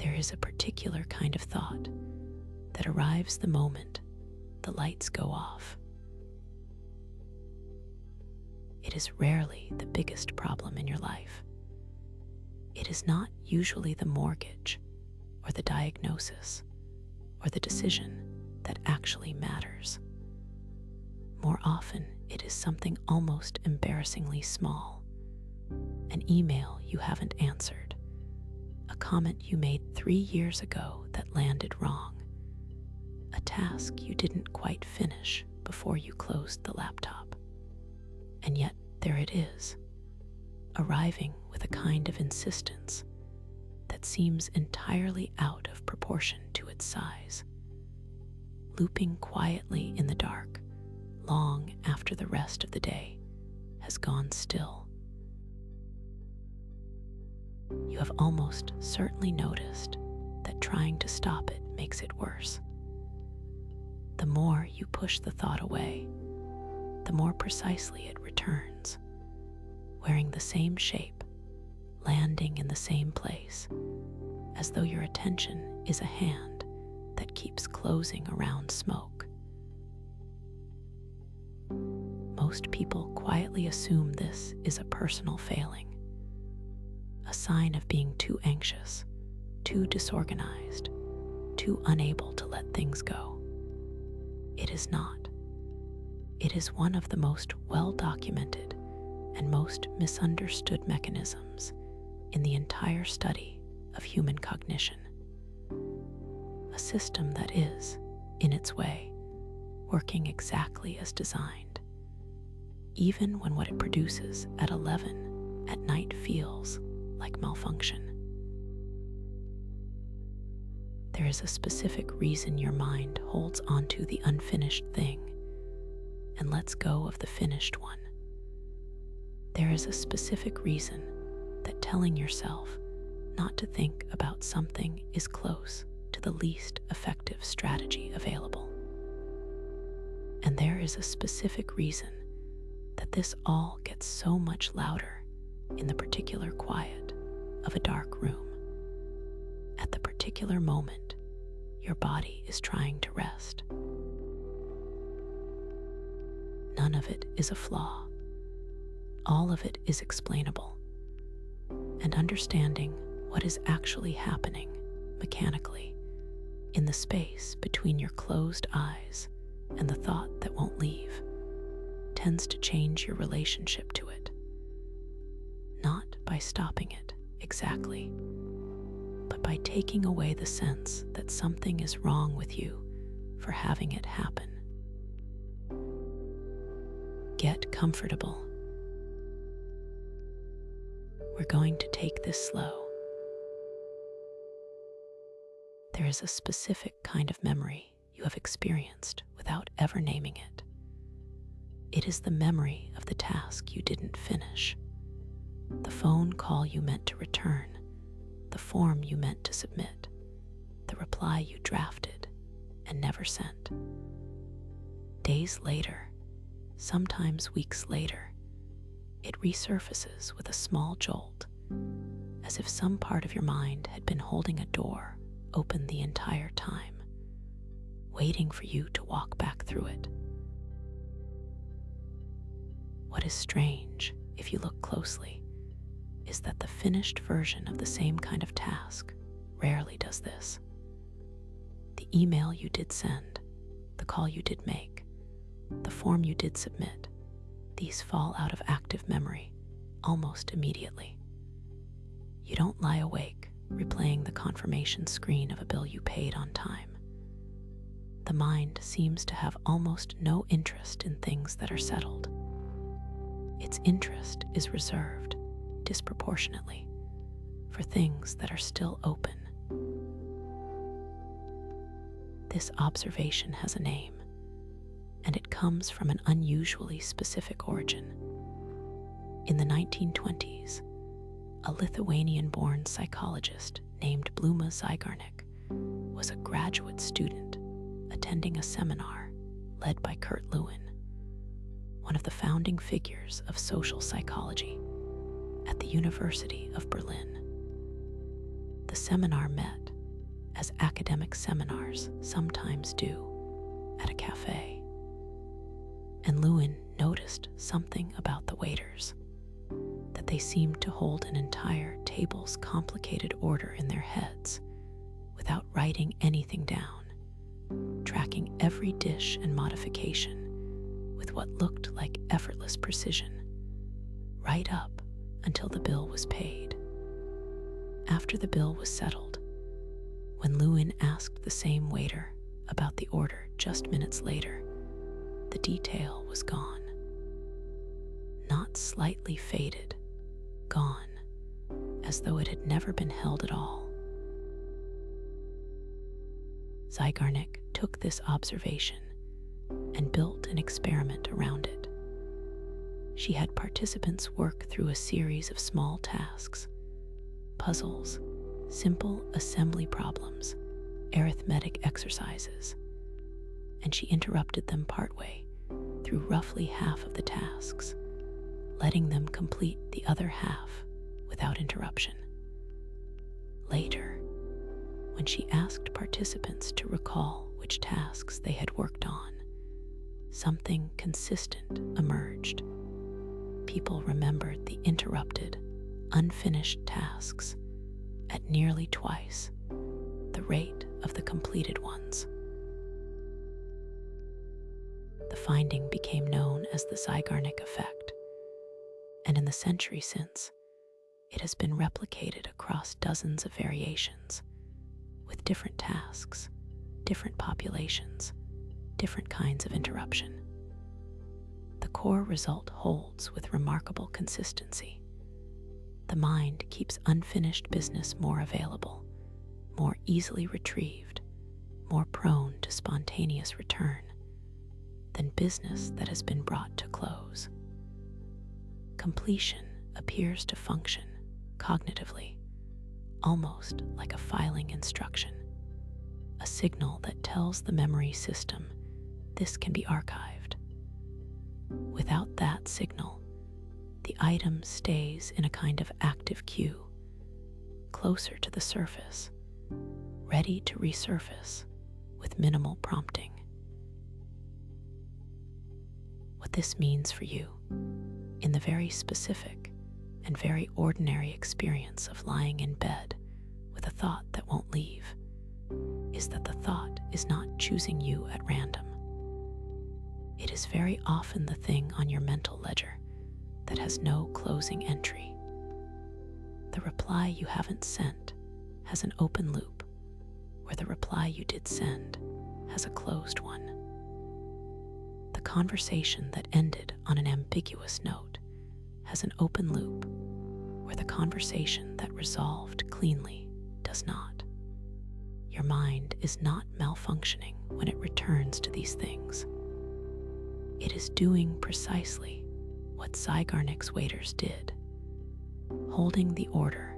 There is a particular kind of thought that arrives the moment the lights go off. It is rarely the biggest problem in your life. It is not usually the mortgage or the diagnosis or the decision that actually matters. More often, it is something almost embarrassingly small. An email you haven't answered, a comment you made 3 years ago that landed wrong, a task you didn't quite finish before you closed the laptop. And yet, there it is, arriving with a kind of insistence that seems entirely out of proportion to its size, looping quietly in the dark long after the rest of the day has gone still. You have almost certainly noticed that trying to stop it makes it worse. The more you push the thought away, the more precisely it returns, wearing the same shape, landing in the same place, as though your attention is a hand that keeps closing around smoke. Most people quietly assume this is a personal failing, a sign of being too anxious, too disorganized, too unable to let things go. It is not. It is one of the most well-documented and most misunderstood mechanisms in the entire study of human cognition. A system that is, in its way, working exactly as designed, even when what it produces at 11 at night feels like malfunction. There is a specific reason your mind holds onto the unfinished thing and lets go of the finished one. There is a specific reason that telling yourself not to think about something is close to the least effective strategy available. And there is a specific reason that this all gets so much louder in the particular quiet of a dark room, at the particular moment your body is trying to rest. None of it is a flaw. All of it is explainable. And understanding what is actually happening mechanically in the space between your closed eyes and the thought that won't leave tends to change your relationship to it. Not by stopping it exactly, but by taking away the sense that something is wrong with you for having it happen. Get comfortable. We're going to take this slow. There is a specific kind of memory you have experienced without ever naming it. It is the memory of the task you didn't finish, the phone call you meant to return, the form you meant to submit, the reply you drafted and never sent. Days later, sometimes weeks later, it resurfaces with a small jolt, as if some part of your mind had been holding a door open the entire time, waiting for you to walk back through it. What is strange, if you look closely, is that the finished version of the same kind of task rarely does this. The email you did send, the call you did make, the form you did submit, these fall out of active memory almost immediately. You don't lie awake replaying the confirmation screen of a bill you paid on time. The mind seems to have almost no interest in things that are settled. Its interest is reserved, disproportionately, for things that are still open. This observation has a name, and it comes from an unusually specific origin. In the 1920s, a Lithuanian-born psychologist named Zeigarnik was a graduate student attending a seminar led by Kurt Lewin, one of the founding figures of social psychology at the University of Berlin. The seminar met as academic seminars sometimes do at a cafe. And Lewin noticed something about the waiters, that they seemed to hold an entire table's complicated order in their heads without writing anything down, tracking every dish and modification with what looked like effortless precision, right up until the bill was paid. After the bill was settled, when Lewin asked the same waiter about the order just minutes later, the detail was gone. Not slightly faded, gone, as though it had never been held at all. Zeigarnik took this observation and built an experiment around it. She had participants work through a series of small tasks, puzzles, simple assembly problems, arithmetic exercises, and she interrupted them partway through roughly half of the tasks, letting them complete the other half without interruption. Later, when she asked participants to recall which tasks they had worked on, something consistent emerged. People remembered the interrupted, unfinished tasks at nearly twice the rate of the completed ones. The finding became known as the Zeigarnik effect, and in the century since, it has been replicated across dozens of variations, with different tasks, different populations, different kinds of interruption. The core result holds with remarkable consistency. The mind keeps unfinished business more available, more easily retrieved, more prone to spontaneous return than business that has been brought to close. Completion appears to function cognitively, almost like a filing instruction, a signal that tells the memory system this can be archived. Without that signal, the item stays in a kind of active queue, closer to the surface, ready to resurface with minimal prompting. What this means for you, in the very specific and very ordinary experience of lying in bed with a thought that won't leave, is that the thought is not choosing you at random. It is very often the thing on your mental ledger that has no closing entry. The reply you haven't sent has an open loop, where the reply you did send has a closed one. The conversation that ended on an ambiguous note has an open loop, where the conversation that resolved cleanly does not. Your mind is not malfunctioning when it returns to these things. It is doing precisely what Zeigarnik's waiters did, holding the order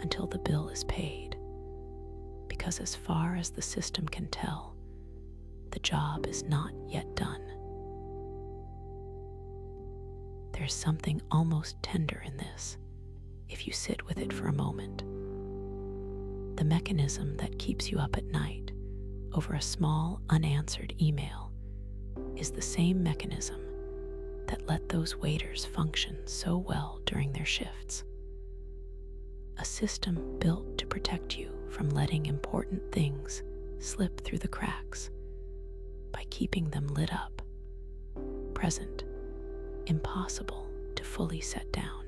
until the bill is paid, because as far as the system can tell, the job is not yet done. There's something almost tender in this, if you sit with it for a moment. The mechanism that keeps you up at night over a small unanswered email is the same mechanism that let those waiters function so well during their shifts. A system built to protect you from letting important things slip through the cracks by keeping them lit up, present, impossible to fully set down.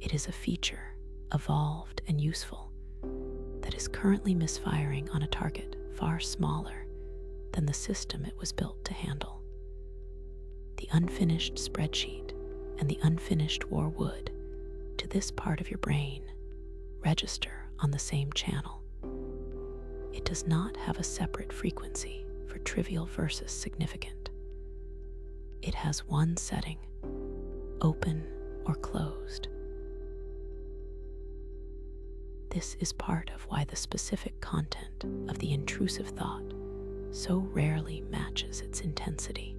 It is a feature, evolved and useful, that is currently misfiring on a target far smaller than the system it was built to handle. The unfinished spreadsheet and the unfinished war would, to this part of your brain, register on the same channel. It does not have a separate frequency for trivial versus significant. It has one setting, open or closed. This is part of why the specific content of the intrusive thought so rarely matches its intensity.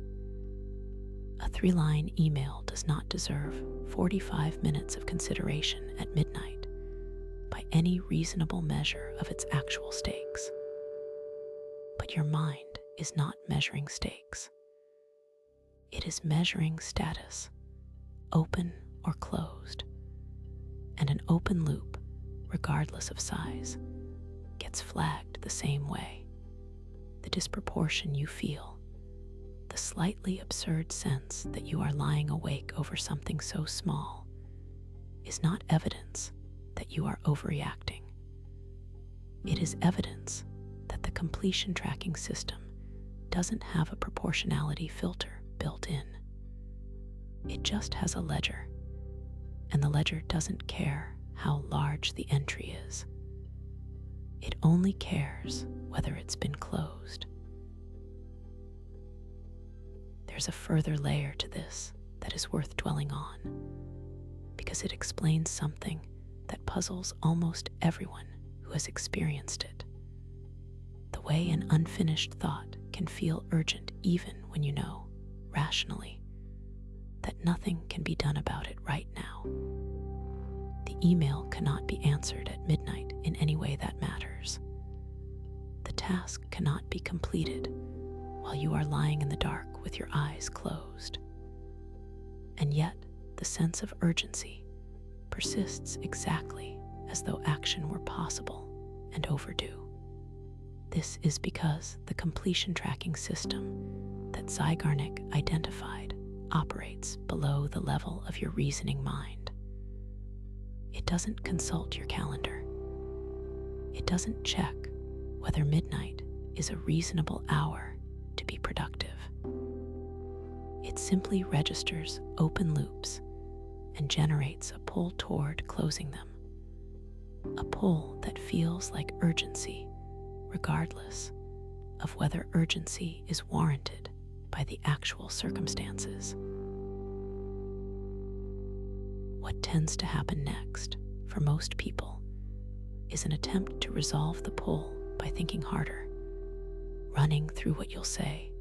A 3-line email does not deserve 45 minutes of consideration at midnight by any reasonable measure of its actual stakes. But your mind is not measuring stakes. It is measuring status, open or closed. And an open loop, regardless of size, gets flagged the same way. The disproportion you feel, the slightly absurd sense that you are lying awake over something so small, is not evidence that you are overreacting. It is evidence that the completion tracking system doesn't have a proportionality filter built in. It just has a ledger, and the ledger doesn't care how large the entry is. It only cares whether it's been closed. There's a further layer to this that is worth dwelling on, because it explains something that puzzles almost everyone who has experienced it. The way an unfinished thought can feel urgent even when you know, rationally, that nothing can be done about it right now. The email cannot be answered at midnight in any way that matters. The task cannot be completed while you are lying in the dark with your eyes closed. And yet, the sense of urgency persists exactly as though action were possible and overdue. This is because the completion tracking system that Zeigarnik identified operates below the level of your reasoning mind. It doesn't consult your calendar. It doesn't check whether midnight is a reasonable hour to be productive. It simply registers open loops and generates a pull toward closing them. A pull that feels like urgency, regardless of whether urgency is warranted by the actual circumstances. What tends to happen next, for most people, is an attempt to resolve the pull by thinking harder, running through what you'll say,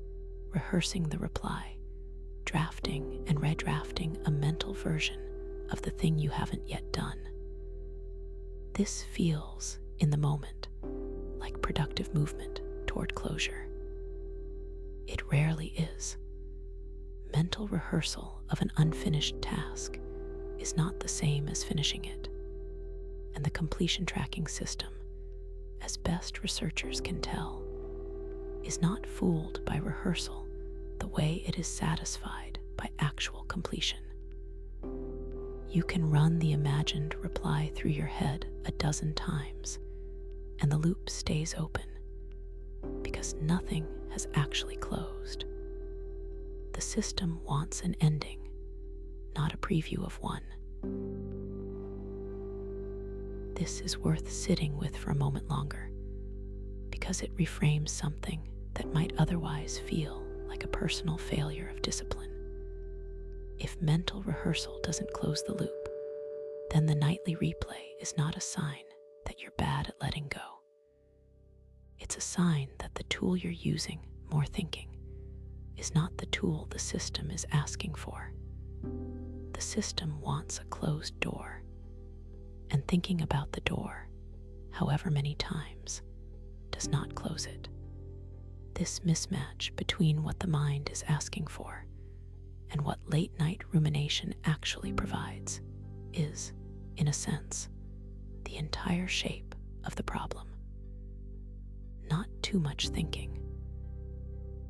rehearsing the reply, drafting and redrafting a mental version of the thing you haven't yet done. This feels, in the moment, like productive movement toward closure. It rarely is. Mental rehearsal of an unfinished task is not the same as finishing it, and the completion tracking system, as best researchers can tell, is not fooled by rehearsal the way it is satisfied by actual completion. You can run the imagined reply through your head a dozen times, and the loop stays open, because nothing has actually closed. The system wants an ending, not a preview of one. This is worth sitting with for a moment longer, because it reframes something that might otherwise feel like a personal failure of discipline. If mental rehearsal doesn't close the loop, then the nightly replay is not a sign that you're bad at letting go. It's a sign that the tool you're using, more thinking, is not the tool the system is asking for. The system wants a closed door, and thinking about the door, however many times, does not close it. This mismatch between what the mind is asking for and what late-night rumination actually provides is, in a sense, the entire shape of the problem. Not too much thinking.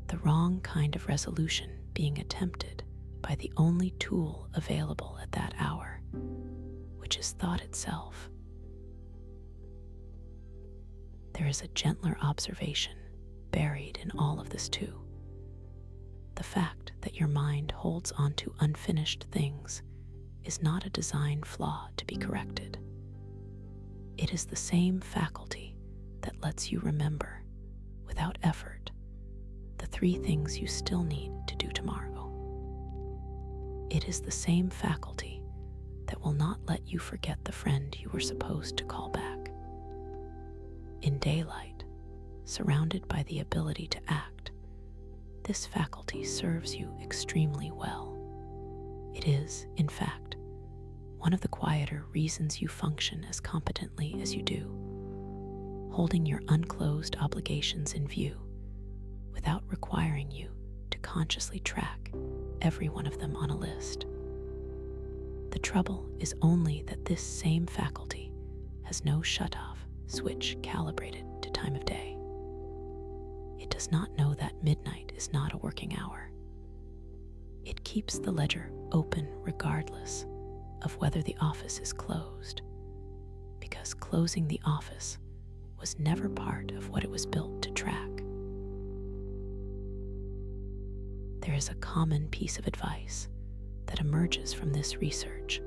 The wrong kind of resolution being attempted by the only tool available at that hour, which is thought itself. There is a gentler observation buried in all of this too. The fact that your mind holds onto unfinished things is not a design flaw to be corrected. It is the same faculty that lets you remember, without effort, the 3 things you still need to do tomorrow. It is the same faculty that will not let you forget the friend you were supposed to call back. In daylight, surrounded by the ability to act, this faculty serves you extremely well. It is, in fact, one of the quieter reasons you function as competently as you do, holding your unclosed obligations in view without requiring you to consciously track every one of them on a list. The trouble is only that this same faculty has no shut-off switch calibrated to time of day. It does not know that midnight is not a working hour. It keeps the ledger open regardless of whether the office is closed, because closing the office was never part of what it was built to track. There is a common piece of advice that emerges from this research,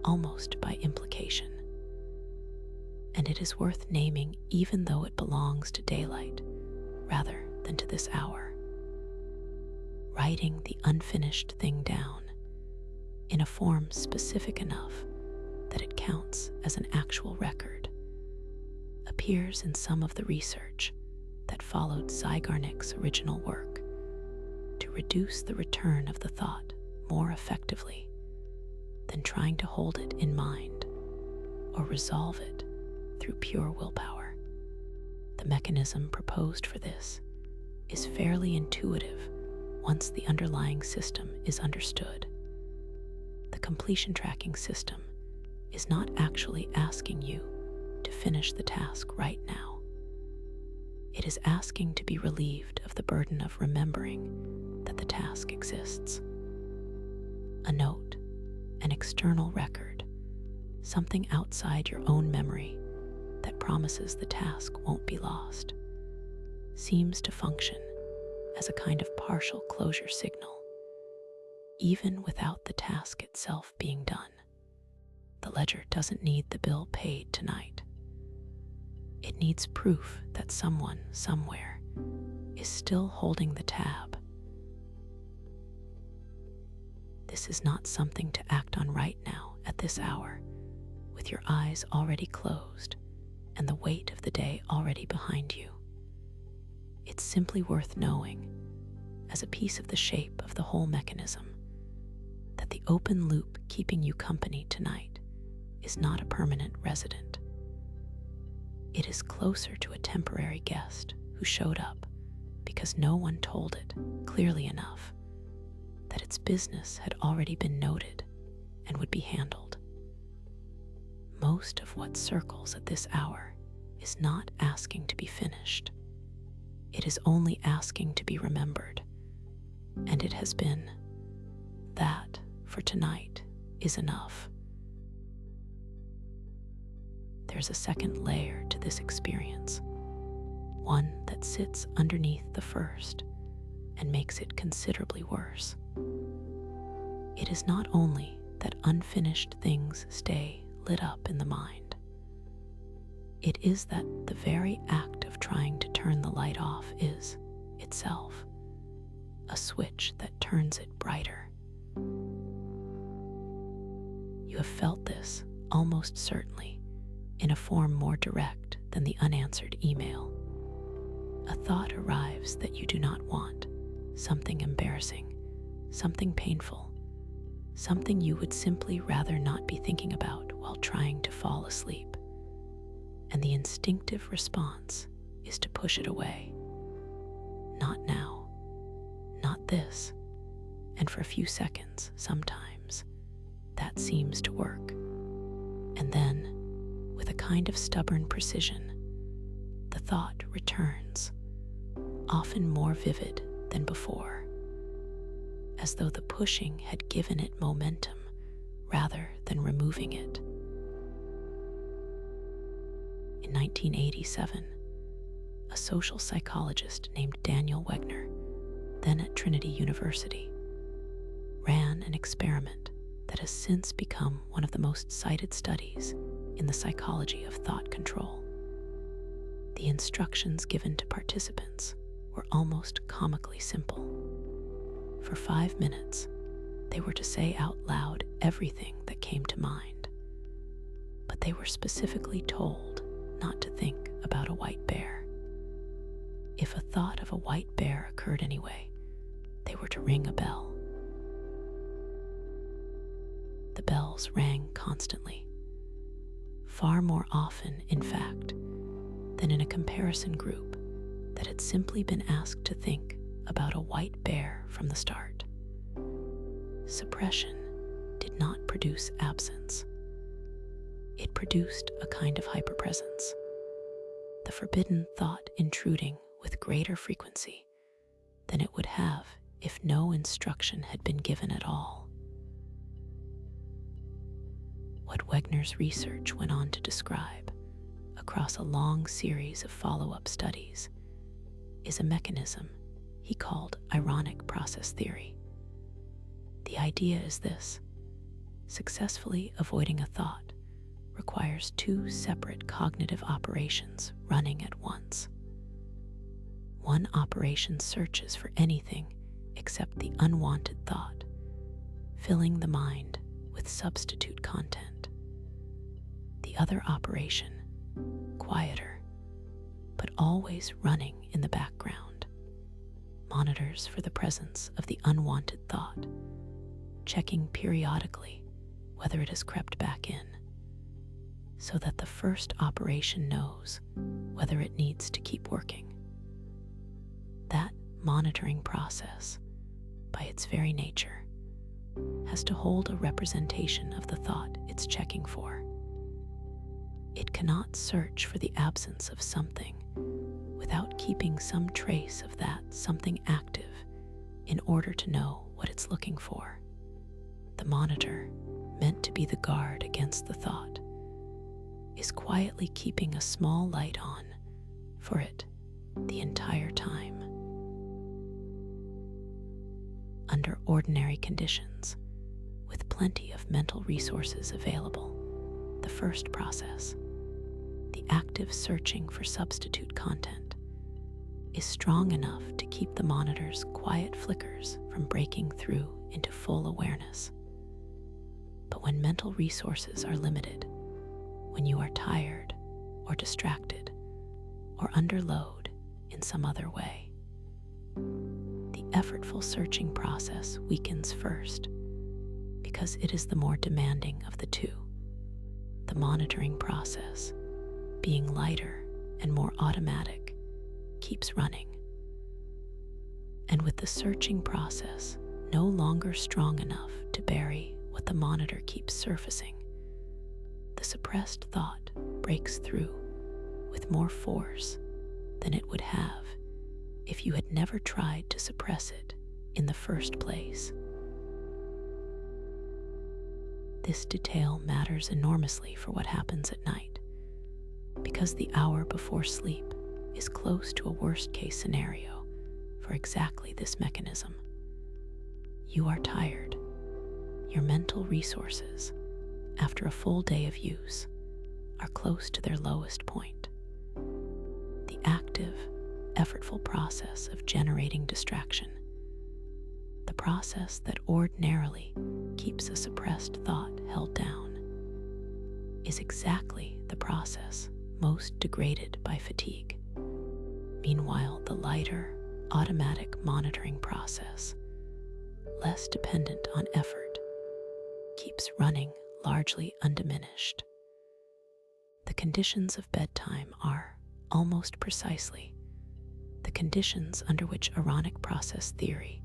almost by implication, and it is worth naming even though it belongs to daylight rather than to this hour. Writing the unfinished thing down in a form specific enough that it counts as an actual record appears in some of the research that followed Zeigarnik's original work to reduce the return of the thought more effectively than trying to hold it in mind or resolve it through pure willpower. The mechanism proposed for this is fairly intuitive once the underlying system is understood. The completion tracking system is not actually asking you to finish the task right now. It is asking to be relieved of the burden of remembering that the task exists. A note, an external record, something outside your own memory that promises the task won't be lost, seems to function as a kind of partial closure signal, even without the task itself being done. The ledger doesn't need the bill paid tonight. It needs proof that someone, somewhere, is still holding the tab. This is not something to act on right now at this hour, with your eyes already closed and the weight of the day already behind you. It's simply worth knowing, as a piece of the shape of the whole mechanism, that the open loop keeping you company tonight is not a permanent resident. It is closer to a temporary guest who showed up because no one told it clearly enough that its business had already been noted and would be handled. Most of what circles at this hour is not asking to be finished. It is only asking to be remembered, and it has been. That, for tonight, is enough. There's a second layer to this experience, one that sits underneath the first and makes it considerably worse. It is not only that unfinished things stay lit up in the mind. It is that the very act of trying to turn the light off is, itself, a switch that turns it brighter. You have felt this, almost certainly, in a form more direct than the unanswered email. A thought arrives that you do not want, something embarrassing, something painful, something you would simply rather not be thinking about while trying to fall asleep. And the instinctive response is to push it away. Not now, not this, and for a few seconds, sometimes, that seems to work. And then, with a kind of stubborn precision, the thought returns, often more vivid than before, as though the pushing had given it momentum rather than removing it. In 1987, a social psychologist named Daniel Wegner, then at Trinity University, ran an experiment that has since become one of the most cited studies in the psychology of thought control. The instructions given to participants were almost comically simple. For 5 minutes, they were to say out loud everything that came to mind, but they were specifically told not to think about a white bear. If a thought of a white bear occurred anyway, they were to ring a bell. the bells rang constantly. Far more often, in fact, than in a comparison group that had simply been asked to think about a white bear from the start. Suppression did not produce absence. It produced a kind of hyperpresence, the forbidden thought intruding with greater frequency than it would have if no instruction had been given at all. What Wegner's research went on to describe across a long series of follow-up studies is a mechanism he called ironic process theory. The idea is this: successfully avoiding a thought requires two separate cognitive operations running at once. One operation searches for anything except the unwanted thought, filling the mind with substitute content. The other operation, quieter, but always running in the background, monitors for the presence of the unwanted thought, checking periodically whether it has crept back in, so that the first operation knows whether it needs to keep working. That monitoring process, by its very nature, has to hold a representation of the thought it's checking for. It cannot search for the absence of something without keeping some trace of that something active in order to know what it's looking for. The monitor, meant to be the guard against the thought, is quietly keeping a small light on for it the entire time. Under ordinary conditions, with plenty of mental resources available, the first process, the active searching for substitute content, is strong enough to keep the monitor's quiet flickers from breaking through into full awareness. But when mental resources are limited, when you are tired or distracted or under load in some other way, the effortful searching process weakens first because it is the more demanding of the two. The monitoring process, being lighter and more automatic, keeps running. And with the searching process no longer strong enough to bury what the monitor keeps surfacing, the suppressed thought breaks through with more force than it would have if you had never tried to suppress it in the first place. This detail matters enormously for what happens at night, because the hour before sleep is close to a worst-case scenario for exactly this mechanism. You are tired. Your mental resources, after a full day of use, are close to their lowest point. The active, effortful process of generating distraction, the process that ordinarily keeps a suppressed thought held down, is exactly the process most degraded by fatigue. Meanwhile, the lighter, automatic monitoring process, less dependent on effort, keeps running largely undiminished. The conditions of bedtime are, almost precisely, the conditions under which ironic process theory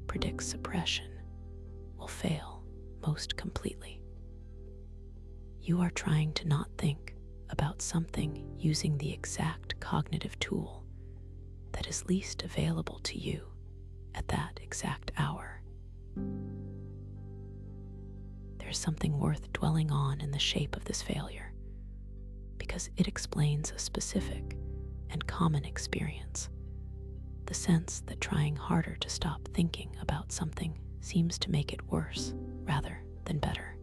predicts suppression will fail most completely. You are trying to not think about something using the exact cognitive tool that is least available to you at that exact hour. There's something worth dwelling on in the shape of this failure, because it explains a specific and common experience, the sense that trying harder to stop thinking about something seems to make it worse rather than better.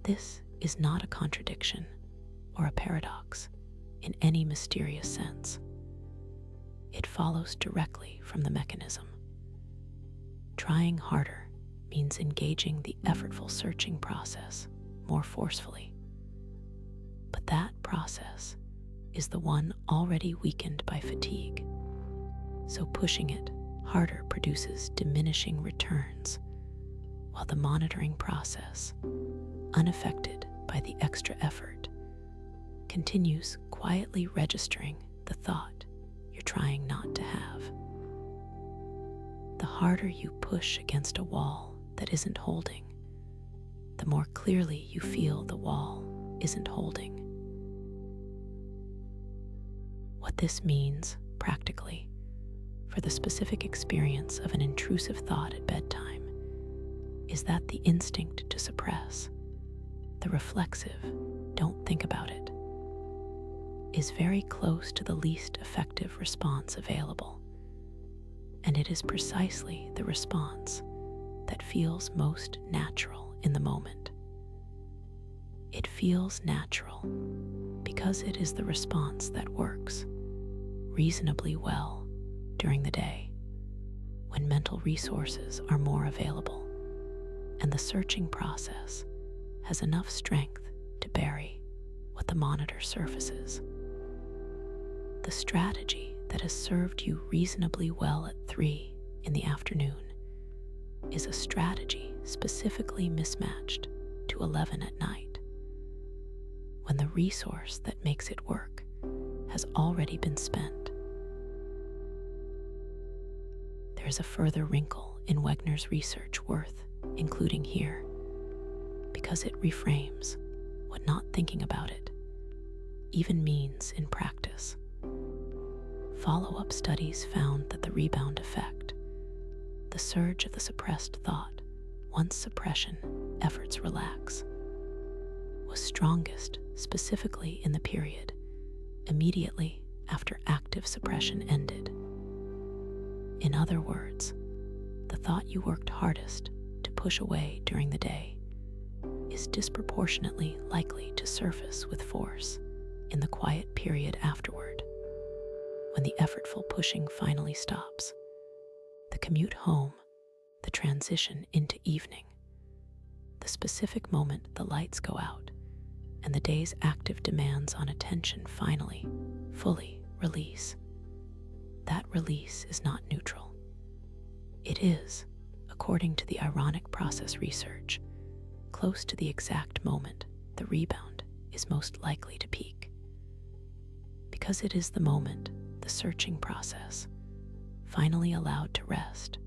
This is not a contradiction or a paradox in any mysterious sense. It follows directly from the mechanism. Trying harder means engaging the effortful searching process more forcefully. But that process is the one already weakened by fatigue, so pushing it harder produces diminishing returns, while the monitoring process, unaffected by the extra effort, continues quietly registering the thought you're trying not to have. The harder you push against a wall that isn't holding, the more clearly you feel the wall isn't holding. What this means, practically, for the specific experience of an intrusive thought at bedtime, is that the instinct to suppress, the reflexive, don't think about it, is very close to the least effective response available. And it is precisely the response that feels most natural in the moment. It feels natural because it is the response that works reasonably well during the day, when mental resources are more available and the searching process has enough strength to bury what the monitor surfaces. The strategy that has served you reasonably well at 3 in the afternoon is a strategy specifically mismatched to 11 at night, when the resource that makes it work has already been spent. There is a further wrinkle in Wegner's research worth including here, because it reframes what not thinking about it even means in practice. Follow-up studies found that the rebound effect, the surge of the suppressed thought once suppression efforts relax, was strongest specifically in the period immediately after active suppression ended. In other words, the thought you worked hardest to push away during the day is disproportionately likely to surface with force in the quiet period afterward, when the effortful pushing finally stops, the commute home, the transition into evening, the specific moment the lights go out, and the day's active demands on attention finally, fully release. That release is not neutral. It is, according to the ironic process research, close to the exact moment the rebound is most likely to peak. Because it is the moment the searching process, finally allowed to rest,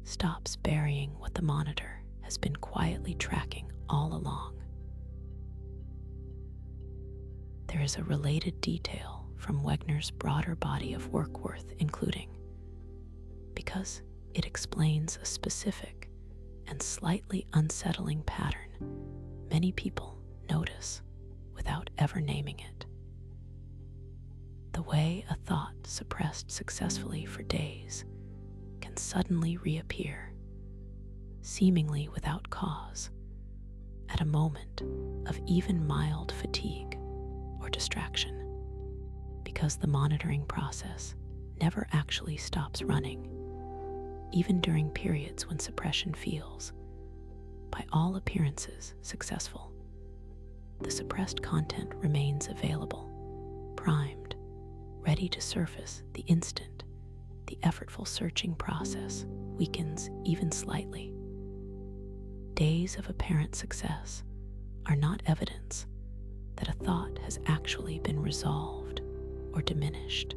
stops burying what the monitor has been quietly tracking all along. There is a related detail from Wegner's broader body of work worth including, because it explains a specific and slightly unsettling pattern many people notice without ever naming it. The way a thought suppressed successfully for days can suddenly reappear, seemingly without cause, at a moment of even mild fatigue or distraction, because the monitoring process never actually stops running, even during periods when suppression feels, by all appearances, successful. The suppressed content remains available, primed, ready to surface the instant the effortful searching process weakens even slightly. Days of apparent success are not evidence that a thought has actually been resolved or diminished.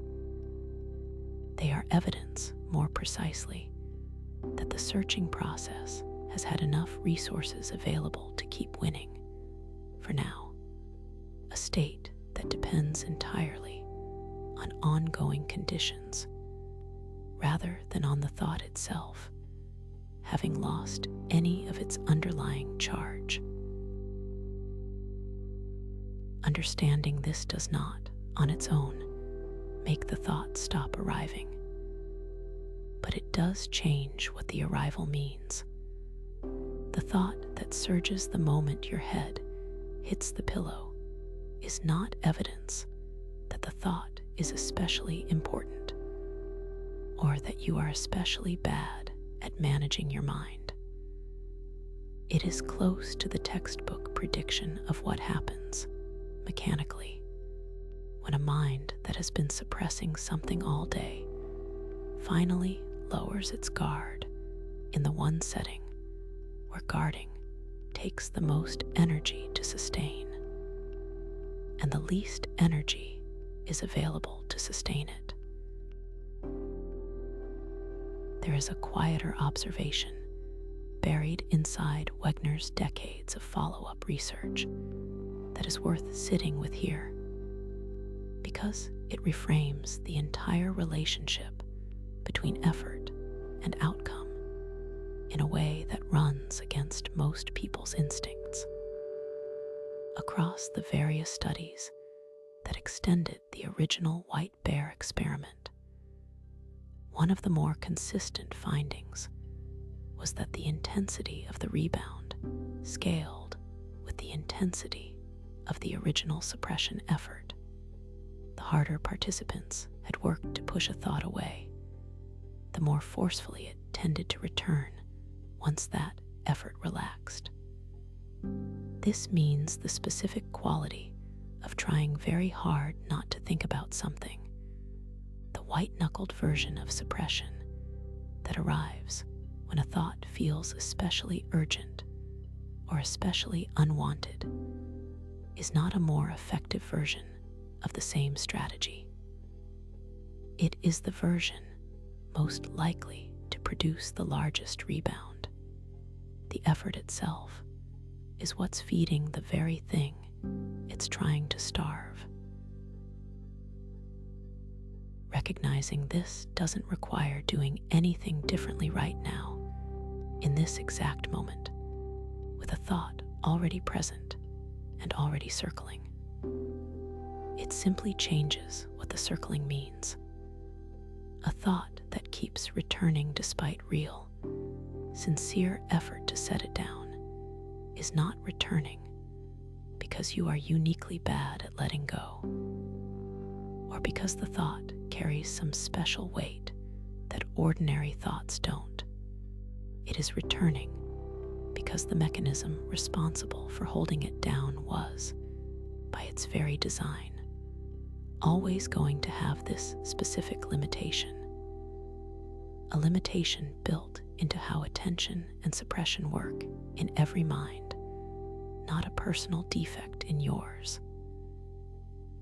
They are evidence, more precisely, that the searching process has had enough resources available to keep winning, for now, a state that depends entirely on ongoing conditions rather than on the thought itself having lost any of its underlying charge. Understanding this does not, on its own, make the thought stop arriving, but it does change what the arrival means. The thought that surges the moment your head hits the pillow is not evidence that the thought is especially important, or that you are especially bad at managing your mind. It is close to the textbook prediction of what happens, mechanically, when a mind that has been suppressing something all day finally lowers its guard in the one setting where guarding takes the most energy to sustain, and the least energy is available to sustain it. There is a quieter observation buried inside Wegner's decades of follow-up research that is worth sitting with here, because it reframes the entire relationship between effort and outcome in a way that runs against most people's instincts. Across the various studies that extended the original white bear experiment, one of the more consistent findings was that the intensity of the rebound scaled with the intensity of the original suppression effort. The harder participants had worked to push a thought away, the more forcefully it tended to return once that effort relaxed. This means the specific quality of trying very hard not to think about something, the white-knuckled version of suppression that arrives when a thought feels especially urgent or especially unwanted, is not a more effective version of the same strategy. It is the version most likely to produce the largest rebound. The effort itself is what's feeding the very thing it's trying to starve. Recognizing this doesn't require doing anything differently right now, in this exact moment, with a thought already present and already circling. It simply changes what the circling means. A thought that keeps returning despite real, sincere effort to set it down is not returning because you are uniquely bad at letting go, or because the thought carries some special weight that ordinary thoughts don't. It is returning because the mechanism responsible for holding it down was, by its very design, always going to have this specific limitation. A limitation built into how attention and suppression work in every mind, not a personal defect in yours.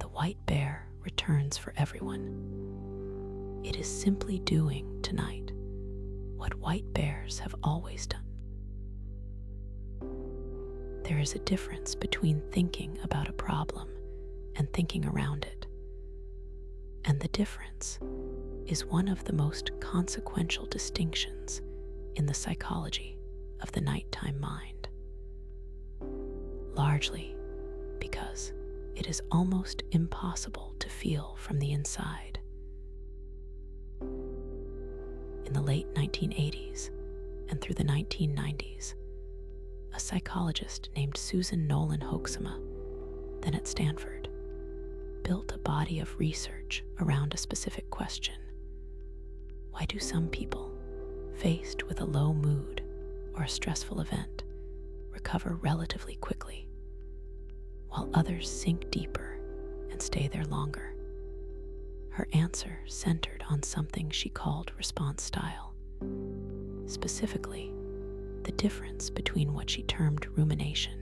The white bear returns for everyone. It is simply doing tonight what white bears have always done. There is a difference between thinking about a problem and thinking around it. And the difference is one of the most consequential distinctions in the psychology of the nighttime mind. Largely because it is almost impossible to feel from the inside. In the late 1980s and through the 1990s, a psychologist named Susan Nolan Hoeksema, then at Stanford, built a body of research around a specific question. Why do some people, faced with a low mood or a stressful event, recover relatively quickly, while others sink deeper and stay there longer? Her answer centered on something she called response style, specifically the difference between what she termed rumination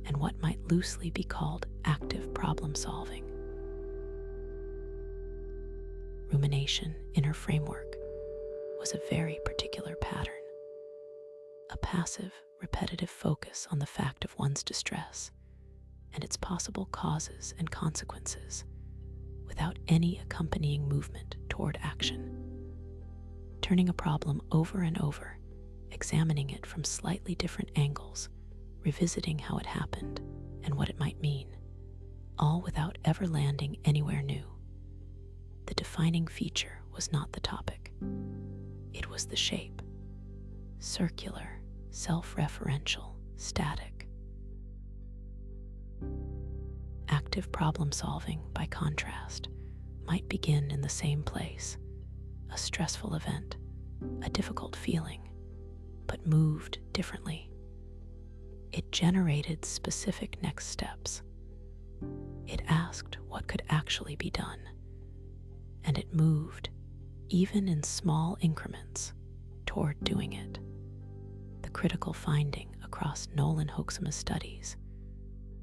and what might loosely be called active problem solving. Rumination, in her framework, was a very particular pattern, a passive, repetitive focus on the fact of one's distress and its possible causes and consequences, without any accompanying movement toward action. Turning a problem over and over, examining it from slightly different angles, revisiting how it happened and what it might mean, all without ever landing anywhere new. The defining feature was not the topic. It was the shape. Circular, self-referential, static. Active problem solving, by contrast, might begin in the same place, a stressful event, a difficult feeling, but moved differently. It generated specific next steps. It asked what could actually be done, and it moved, even in small increments, toward doing it. The critical finding across Nolan Hoeksema's studies,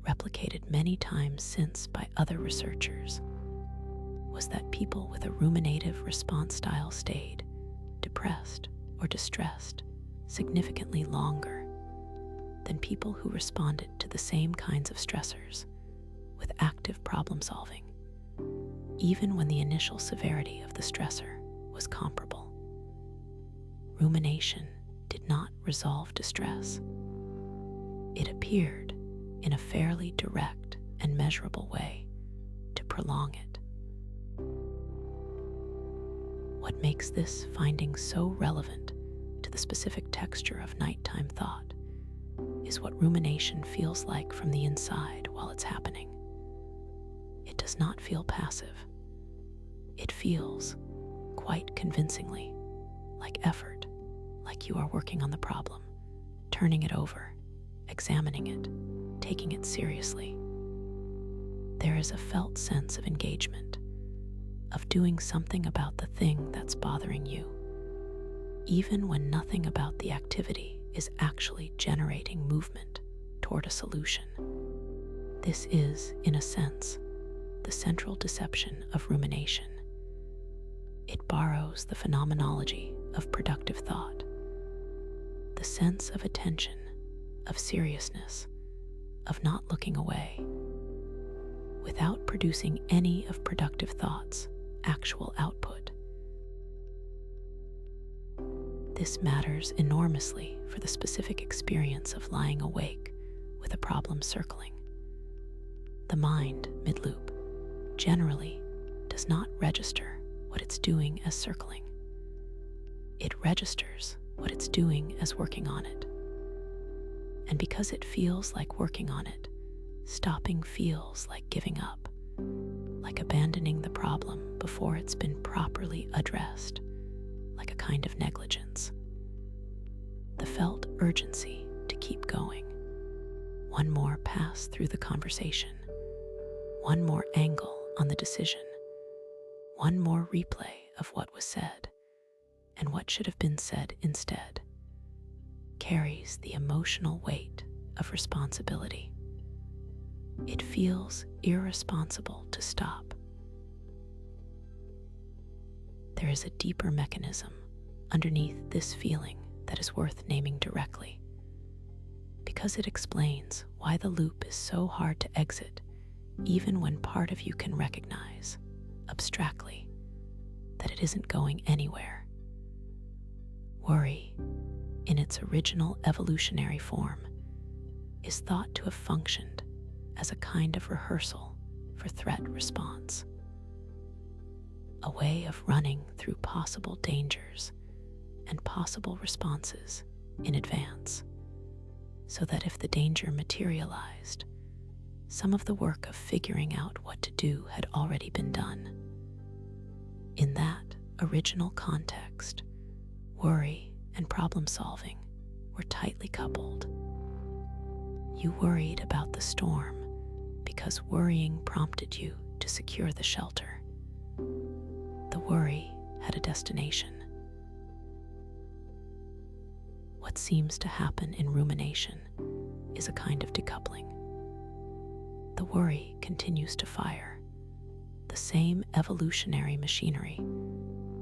replicated many times since by other researchers, was that people with a ruminative response style stayed depressed or distressed significantly longer than people who responded to the same kinds of stressors with active problem solving, even when the initial severity of the stressor was comparable. Rumination did not resolve distress. It appeared, in a fairly direct and measurable way, to prolong it. What makes this finding so relevant to the specific texture of nighttime thought is what rumination feels like from the inside while it's happening. It does not feel passive. It feels, quite convincingly, like effort, like you are working on the problem, turning it over, examining it, taking it seriously. There is a felt sense of engagement, of doing something about the thing that's bothering you, even when nothing about the activity is actually generating movement toward a solution. This is, in a sense, the central deception of rumination. It borrows the phenomenology of productive thought, the sense of attention, of seriousness, of not looking away, without producing any of productive thought's actual output. This matters enormously for the specific experience of lying awake with a problem circling. The mind, mid-loop, generally does not register what it's doing as circling. It registers what it's doing as working on it. And because it feels like working on it, stopping feels like giving up, like abandoning the problem before it's been properly addressed, like a kind of negligence. The felt urgency to keep going. One more pass through the conversation, one more angle on the decision, one more replay of what was said and what should have been said instead, carries the emotional weight of responsibility. It feels irresponsible to stop. There is a deeper mechanism underneath this feeling that is worth naming directly, because it explains why the loop is so hard to exit, even when part of you can recognize, abstractly, that it isn't going anywhere. Worry, in its original evolutionary form, is thought to have functioned as a kind of rehearsal for threat response, a way of running through possible dangers and possible responses in advance, so that if the danger materialized, some of the work of figuring out what to do had already been done. In that original context, worry and problem solving were tightly coupled. You worried about the storm because worrying prompted you to secure the shelter. The worry had a destination. What seems to happen in rumination is a kind of decoupling. The worry continues to fire, the same evolutionary machinery,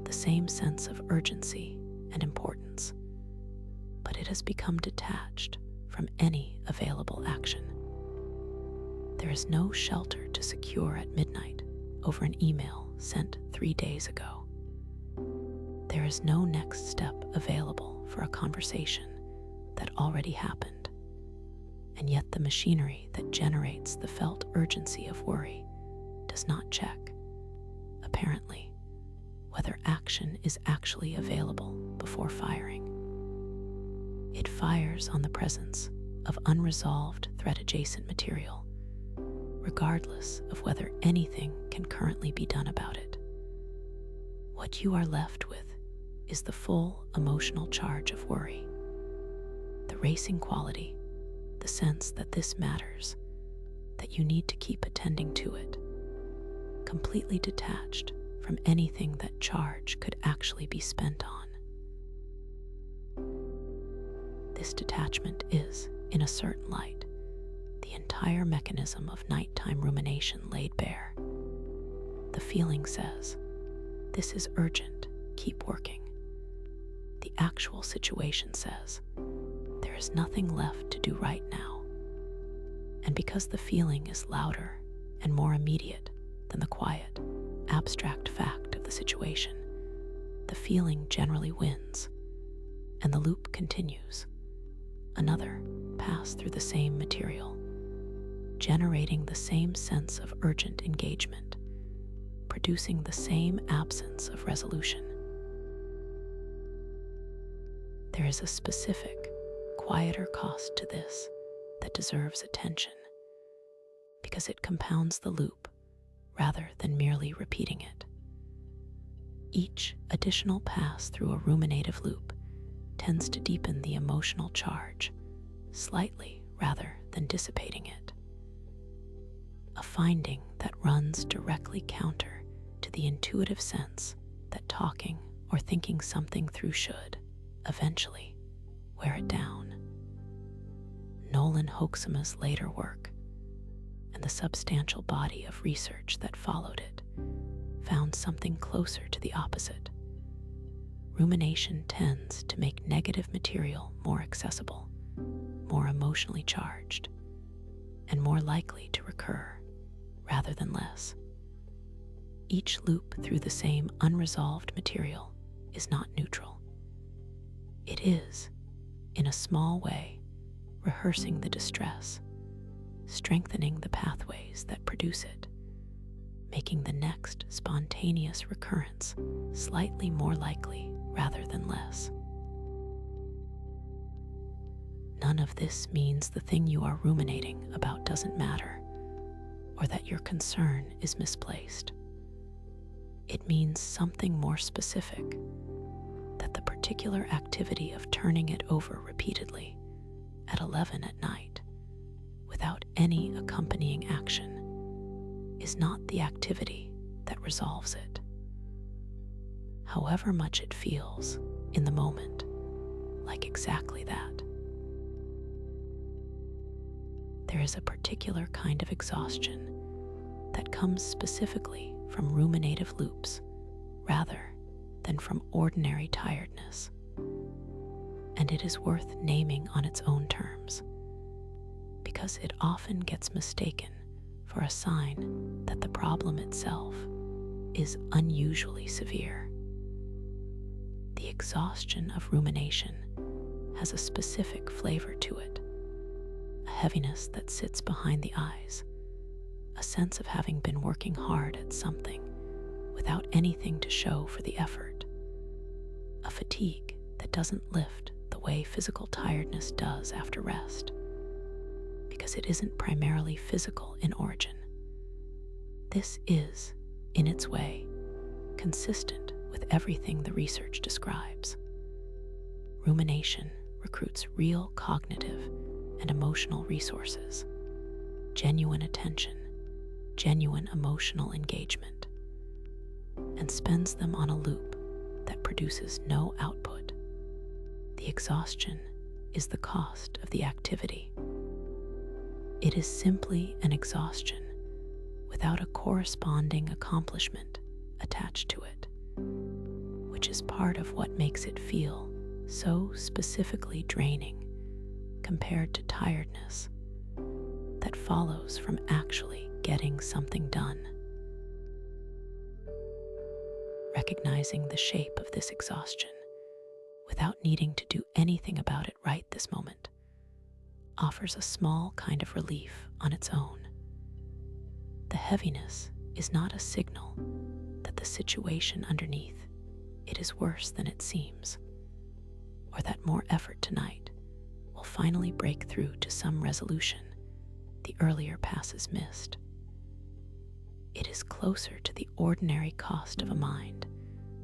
the same sense of urgency and importance, but it has become detached from any available action. There is no shelter to secure at midnight over an email sent 3 days ago. There is no next step available for a conversation that already happened, and yet the machinery that generates the felt urgency of worry does not check, apparently, whether action is actually available before firing. It fires on the presence of unresolved threat-adjacent material, regardless of whether anything can currently be done about it. What you are left with is the full emotional charge of worry, the racing quality, the sense that this matters, that you need to keep attending to it, completely detached from anything that charge could actually be spent on. This detachment is, in a certain light, the entire mechanism of nighttime rumination laid bare. The feeling says, "This is urgent, keep working." The actual situation says, "There is nothing left to do right now." And because the feeling is louder and more immediate than the quiet, abstract fact of the situation, the feeling generally wins, and the loop continues. Another pass through the same material, generating the same sense of urgent engagement, producing the same absence of resolution. There is a specific, quieter cost to this that deserves attention, because it compounds the loop rather than merely repeating it. Each additional pass through a ruminative loop tends to deepen the emotional charge, slightly rather than dissipating it. A finding that runs directly counter to the intuitive sense that talking or thinking something through should, eventually, wear it down. Nolan Hoeksema's later work, and the substantial body of research that followed it, found something closer to the opposite. Rumination tends to make negative material more accessible, more emotionally charged, and more likely to recur rather than less. Each loop through the same unresolved material is not neutral. It is, in a small way, rehearsing the distress, strengthening the pathways that produce it, making the next spontaneous recurrence slightly more likely rather than less. None of this means the thing you are ruminating about doesn't matter, or that your concern is misplaced. It means something more specific, that the particular activity of turning it over repeatedly at 11 at night, without any accompanying action, is not the activity that resolves it. However much it feels in the moment like exactly that. There is a particular kind of exhaustion that comes specifically from ruminative loops rather than from ordinary tiredness, and it is worth naming on its own terms, because it often gets mistaken for a sign that the problem itself is unusually severe. The exhaustion of rumination has a specific flavor to it, a heaviness that sits behind the eyes, a sense of having been working hard at something without anything to show for the effort, a fatigue that doesn't lift the way physical tiredness does after rest, because it isn't primarily physical in origin. This is, in its way, consistent with everything the research describes. Rumination recruits real cognitive and emotional resources, genuine attention, genuine emotional engagement, and spends them on a loop that produces no output. The exhaustion is the cost of the activity. It is simply an exhaustion without a corresponding accomplishment attached to it, which is part of what makes it feel so specifically draining compared to tiredness that follows from actually getting something done. Recognizing the shape of this exhaustion without needing to do anything about it right this moment offers a small kind of relief on its own. The heaviness is not a signal that the situation underneath it is worse than it seems, or that more effort tonight will finally break through to some resolution the earlier passes missed. It is closer to the ordinary cost of a mind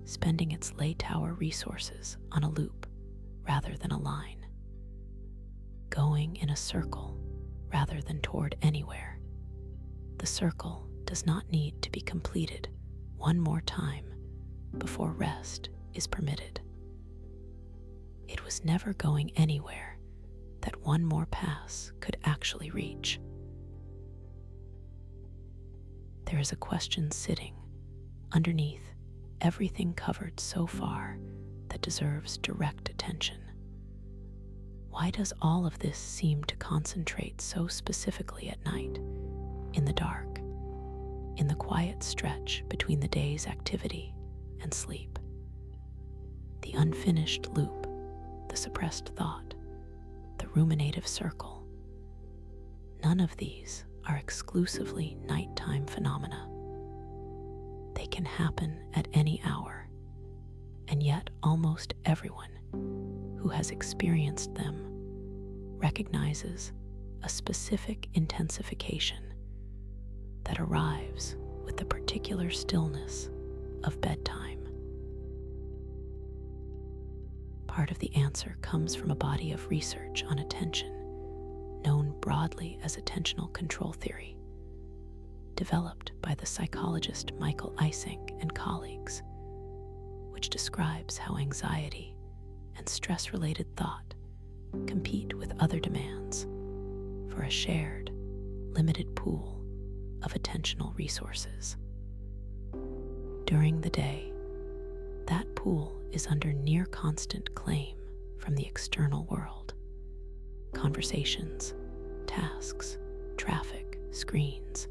spending its lay tower resources on a loop rather than a line, going in a circle rather than toward anywhere. The circle does not need to be completed one more time before rest is permitted. It was never going anywhere that one more pass could actually reach. There is a question sitting underneath everything covered so far that deserves direct attention. Why does all of this seem to concentrate so specifically at night, in the dark, in the quiet stretch between the day's activity and sleep? The unfinished loop, the suppressed thought, the ruminative circle. None of these are exclusively nighttime phenomena. They can happen at any hour, and yet almost everyone who has experienced them recognizes a specific intensification that arrives with the particular stillness of bedtime. Part of the answer comes from a body of research on attention, known broadly as attentional control theory, developed by the psychologist Michael Eysenck and colleagues, which describes how anxiety and stress-related thought compete with other demands for a shared, limited pool of attentional resources. During the day, that pool is under near constant claim from the external world. Conversations, tasks, traffic, screens,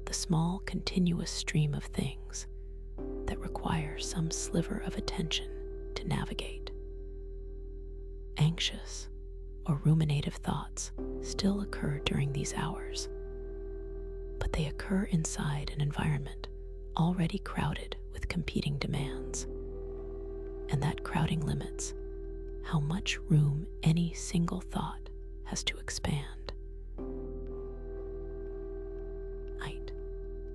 the small continuous stream of things that require some sliver of attention to navigate. Anxious or ruminative thoughts still occur during these hours, but they occur inside an environment already crowded with competing demands, and that crowding limits how much room any single thought has to expand. Night,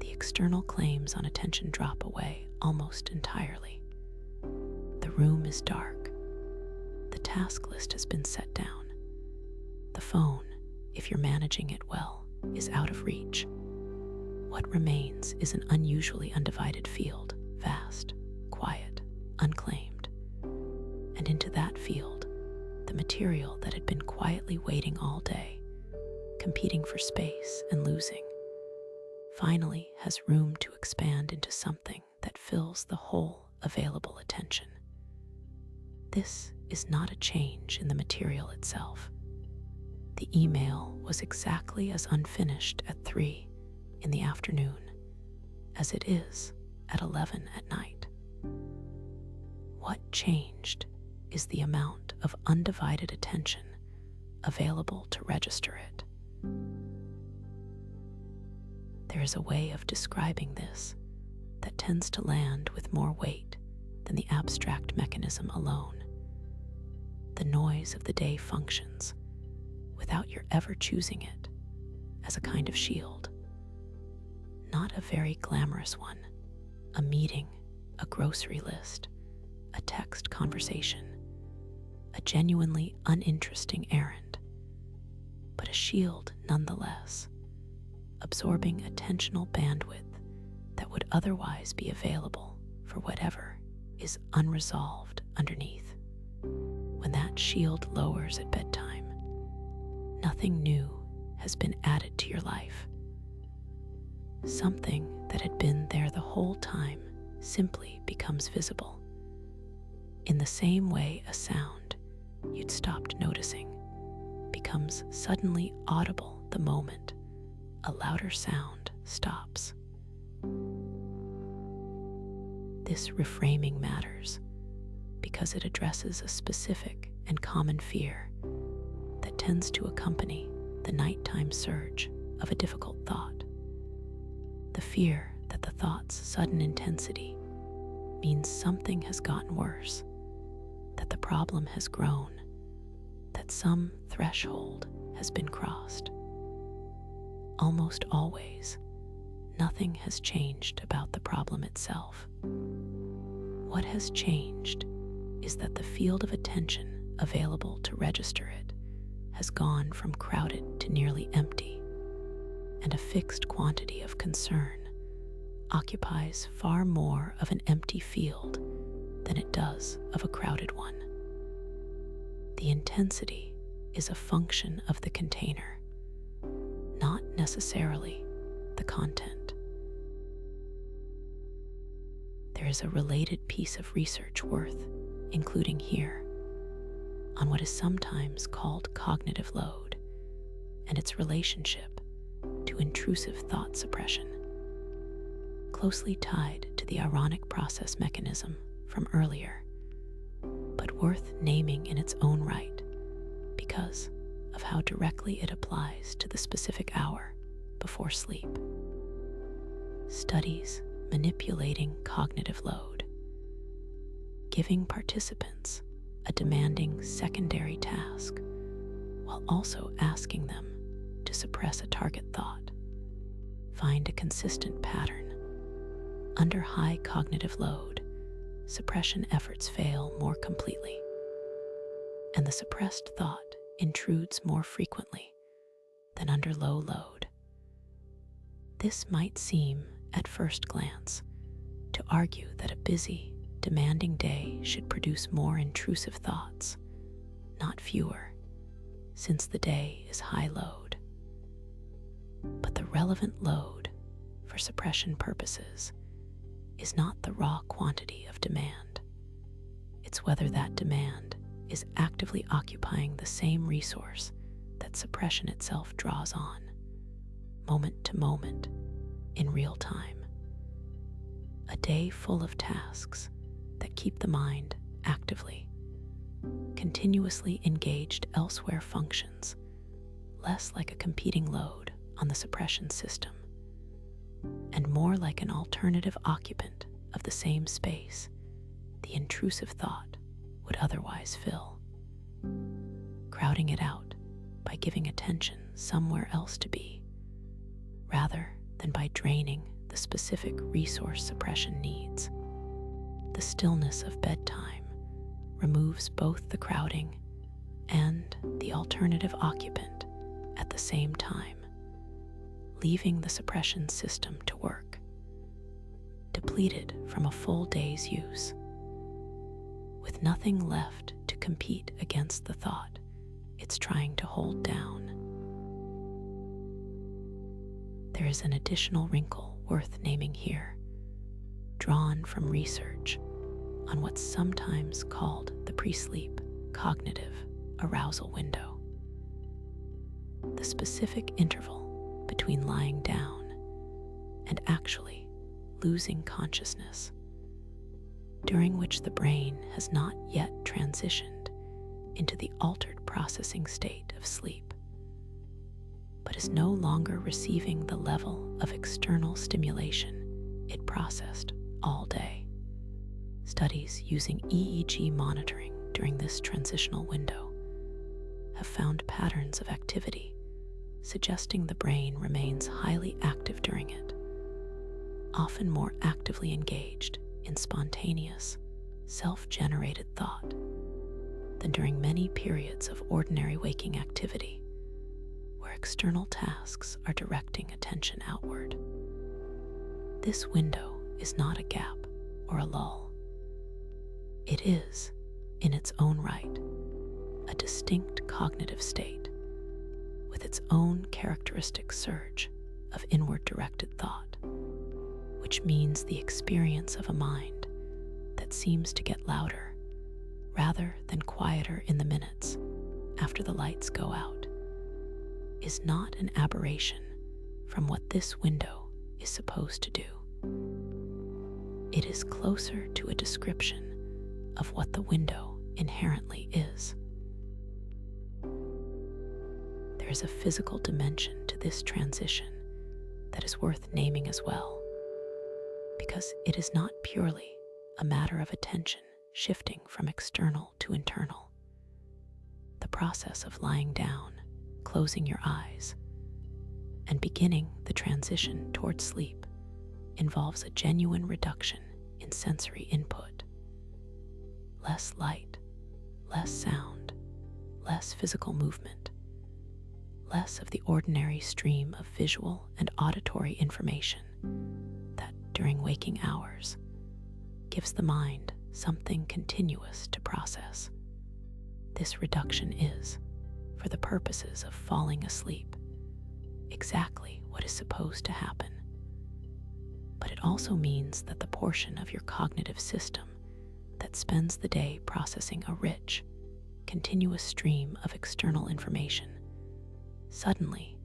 the external claims on attention drop away almost entirely. The room is dark. The task list has been set down. The phone, if you're managing it well, is out of reach. What remains is an unusually undivided field, vast, quiet, unclaimed. And into that field, the material that had been quietly waiting all day, competing for space and losing, finally has room to expand into something that fills the whole available attention. This is not a change in the material itself. The email was exactly as unfinished at 3 in the afternoon as it is at 11 at night. What changed is the amount of undivided attention available to register it. There is a way of describing this that tends to land with more weight than the abstract mechanism alone. The noise of the day functions, without your ever choosing it, as a kind of shield. Not a very glamorous one, a meeting, a grocery list, a text conversation, a genuinely uninteresting errand, but a shield nonetheless, absorbing attentional bandwidth that would otherwise be available for whatever is unresolved underneath. When that shield lowers at bedtime, nothing new has been added to your life. Something that had been there the whole time simply becomes visible. In the same way a sound you'd stopped noticing becomes suddenly audible the moment a louder sound stops. This reframing matters because it addresses a specific and common fear that tends to accompany the nighttime surge of a difficult thought. The fear that the thought's sudden intensity means something has gotten worse, that the problem has grown, that some threshold has been crossed. Almost always, nothing has changed about the problem itself. What has changed is that the field of attention available to register it has gone from crowded to nearly empty, and a fixed quantity of concern occupies far more of an empty field than it does of a crowded one. The intensity is a function of the container, not necessarily the content. There is a related piece of research worth including here on what is sometimes called cognitive load and its relationship to intrusive thought suppression, closely tied to the ironic process mechanism from earlier, but worth naming in its own right because of how directly it applies to the specific hour before sleep. Studies manipulating cognitive load, giving participants a demanding secondary task while also asking them to suppress a target thought, find a consistent pattern. Under high cognitive load, suppression efforts fail more completely, and the suppressed thought intrudes more frequently than under low load. This might seem, at first glance, to argue that a busy, demanding day should produce more intrusive thoughts, not fewer, since the day is high load. But the relevant load for suppression purposes is not the raw quantity of demand. It's whether that demand is actively occupying the same resource that suppression itself draws on, moment to moment, in real time. A day full of tasks that keep the mind actively, continuously engaged elsewhere functions less like a competing load on the suppression system and more like an alternative occupant of the same space the intrusive thought would otherwise fill, crowding it out by giving attention somewhere else to be, rather than by draining the specific resource suppression needs. The stillness of bedtime removes both the crowding and the alternative occupant at the same time, leaving the suppression system to work, depleted from a full day's use, with nothing left to compete against the thought it's trying to hold down. There is an additional wrinkle worth naming here, drawn from research on what's sometimes called the pre-sleep cognitive arousal window, the specific interval between lying down and actually losing consciousness, during which the brain has not yet transitioned into the altered processing state of sleep, but is no longer receiving the level of external stimulation it processed all day. Studies using EEG monitoring during this transitional window have found patterns of activity suggesting the brain remains highly active during it, often more actively engaged in spontaneous, self-generated thought than during many periods of ordinary waking activity where external tasks are directing attention outward. This window is not a gap or a lull. It is, in its own right, a distinct cognitive state with its own characteristic surge of inward-directed thought, which means the experience of a mind that seems to get louder rather than quieter in the minutes after the lights go out is not an aberration from what this window is supposed to do. It is closer to a description of what the window inherently is. There is a physical dimension to this transition that is worth naming as well, because it is not purely a matter of attention shifting from external to internal. The process of lying down, closing your eyes, and beginning the transition towards sleep involves a genuine reduction in sensory input. Less light, less sound, less physical movement, less of the ordinary stream of visual and auditory information that, during waking hours, gives the mind something continuous to process. This reduction is, for the purposes of falling asleep, exactly what is supposed to happen. But it also means that the portion of your cognitive system that spends the day processing a rich, continuous stream of external information suddenly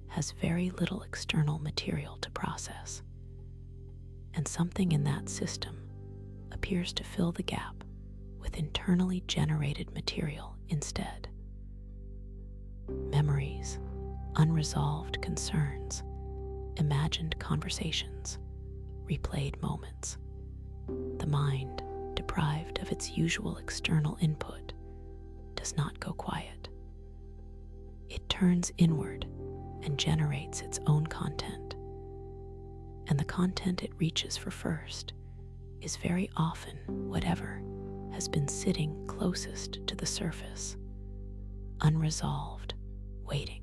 has very little external material to process. And something in that system appears to fill the gap with internally generated material instead. Memories, unresolved concerns, imagined conversations, replayed moments. The mind, deprived of its usual external input, does not go quiet. It turns inward and generates its own content. And the content it reaches for first is very often whatever has been sitting closest to the surface, unresolved, waiting.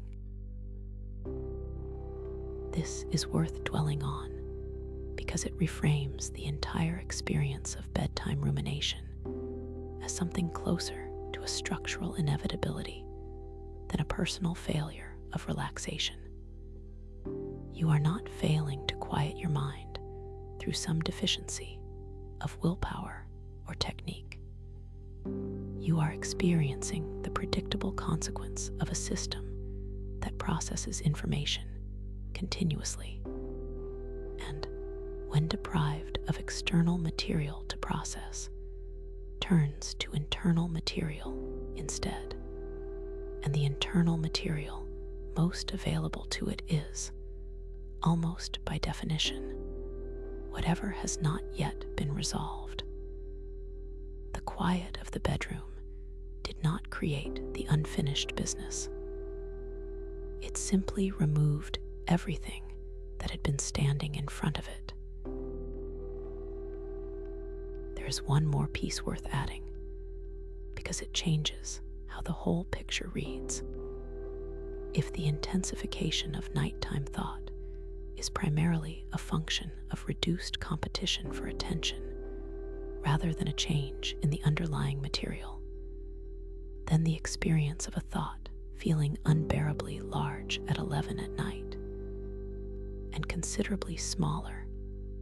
This is worth dwelling on because it reframes the entire experience of bedtime rumination as something closer to a structural inevitability than a personal failure of relaxation. You are not failing to quiet your mind through some deficiency of willpower or technique. You are experiencing the predictable consequence of a system that processes information continuously, and when deprived of external material to process, turns to internal material instead. And the internal material most available to it is, almost by definition, whatever has not yet been resolved. The quiet of the bedroom did not create the unfinished business. It simply removed everything that had been standing in front of it. There is one more piece worth adding, because it changes how the whole picture reads. If the intensification of nighttime thought is primarily a function of reduced competition for attention rather than a change in the underlying material, then the experience of a thought feeling unbearably large at 11 at night and considerably smaller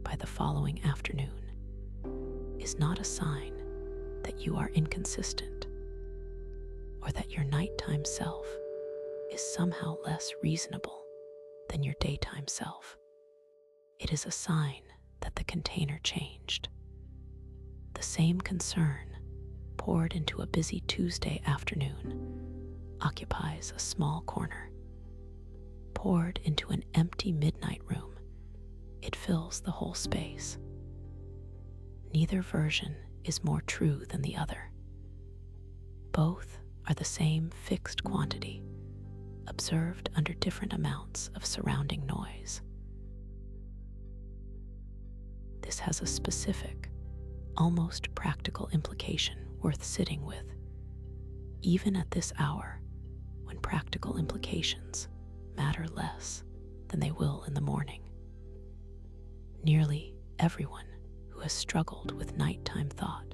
by the following afternoon is not a sign that you are inconsistent or that your nighttime self is somehow less reasonable than your daytime self. It is a sign that the container changed. The same concern poured into a busy Tuesday afternoon occupies a small corner. Poured into an empty midnight room, it fills the whole space. Neither version is more true than the other. Both are the same fixed quantity, observed under different amounts of surrounding noise. This has a specific, almost practical implication worth sitting with, even at this hour when practical implications matter less than they will in the morning. Nearly everyone who has struggled with nighttime thought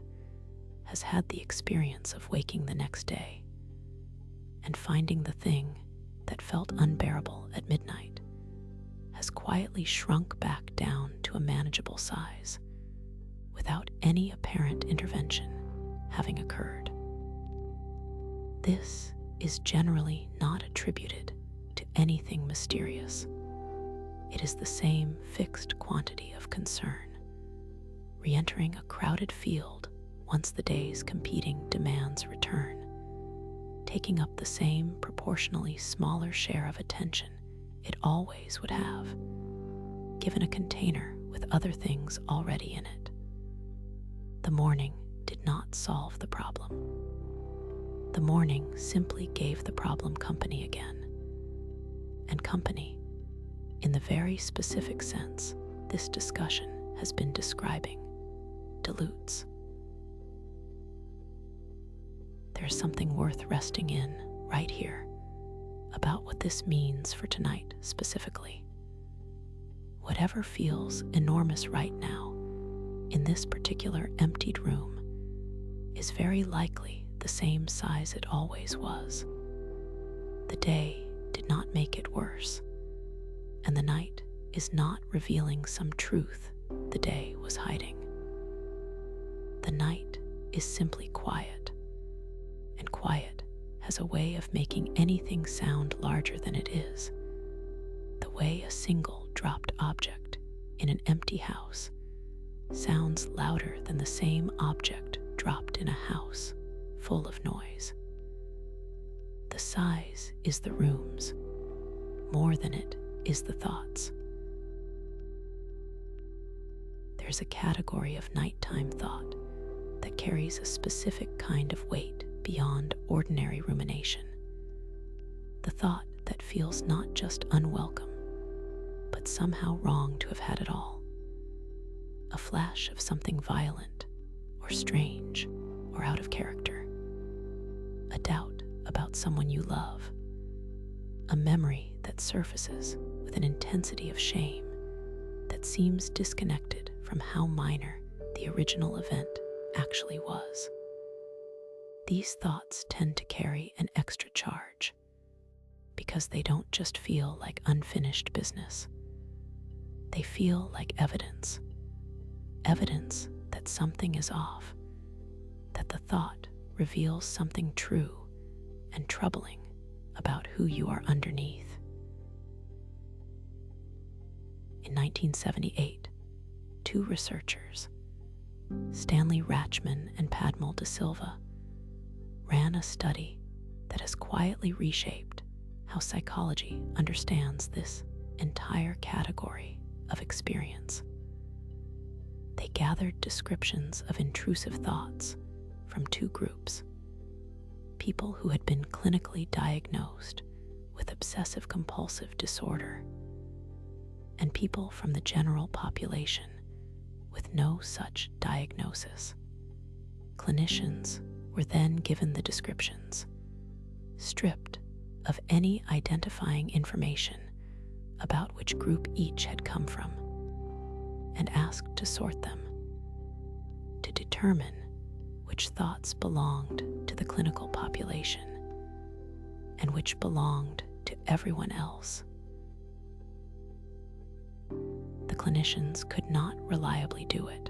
has had the experience of waking the next day and finding the thing that felt unbearable at midnight has quietly shrunk back down to a manageable size without any apparent intervention having occurred. This is generally not attributed to anything mysterious. It is the same fixed quantity of concern, re-entering a crowded field once the day's competing demands return, taking up the same proportionally smaller share of attention it always would have, given a container with other things already in it. The morning did not solve the problem. The morning simply gave the problem company again. And company, in the very specific sense this discussion has been describing, dilutes. There's something worth resting in right here about what this means for tonight specifically. Whatever feels enormous right now in this particular emptied room is very likely the same size it always was. The day did not make it worse, and the night is not revealing some truth the day was hiding. The night is simply quiet, and quiet has a way of making anything sound larger than it is. The way a single dropped object in an empty house sounds louder than the same object dropped in a house full of noise. The size is the room's, more than it is the thoughts. There's a category of nighttime thought that carries a specific kind of weight beyond ordinary rumination. The thought that feels not just unwelcome, but somehow wrong to have had it all. A flash of something violent, or strange, or out of character. A doubt about someone you love. A memory that surfaces with an intensity of shame that seems disconnected from how minor the original event actually was. These thoughts tend to carry an extra charge because they don't just feel like unfinished business. They feel like evidence. Evidence that something is off, that the thought reveals something true and troubling about who you are underneath. In 1978, two researchers, Stanley Rachman and Padmal De Silva, ran a study that has quietly reshaped how psychology understands this entire category of experience. They gathered descriptions of intrusive thoughts from two groups: people who had been clinically diagnosed with obsessive-compulsive disorder, and people from the general population with no such diagnosis. Clinicians were then given the descriptions, stripped of any identifying information about which group each had come from, and asked to sort them, to determine which thoughts belonged to the clinical population and which belonged to everyone else. The clinicians could not reliably do it.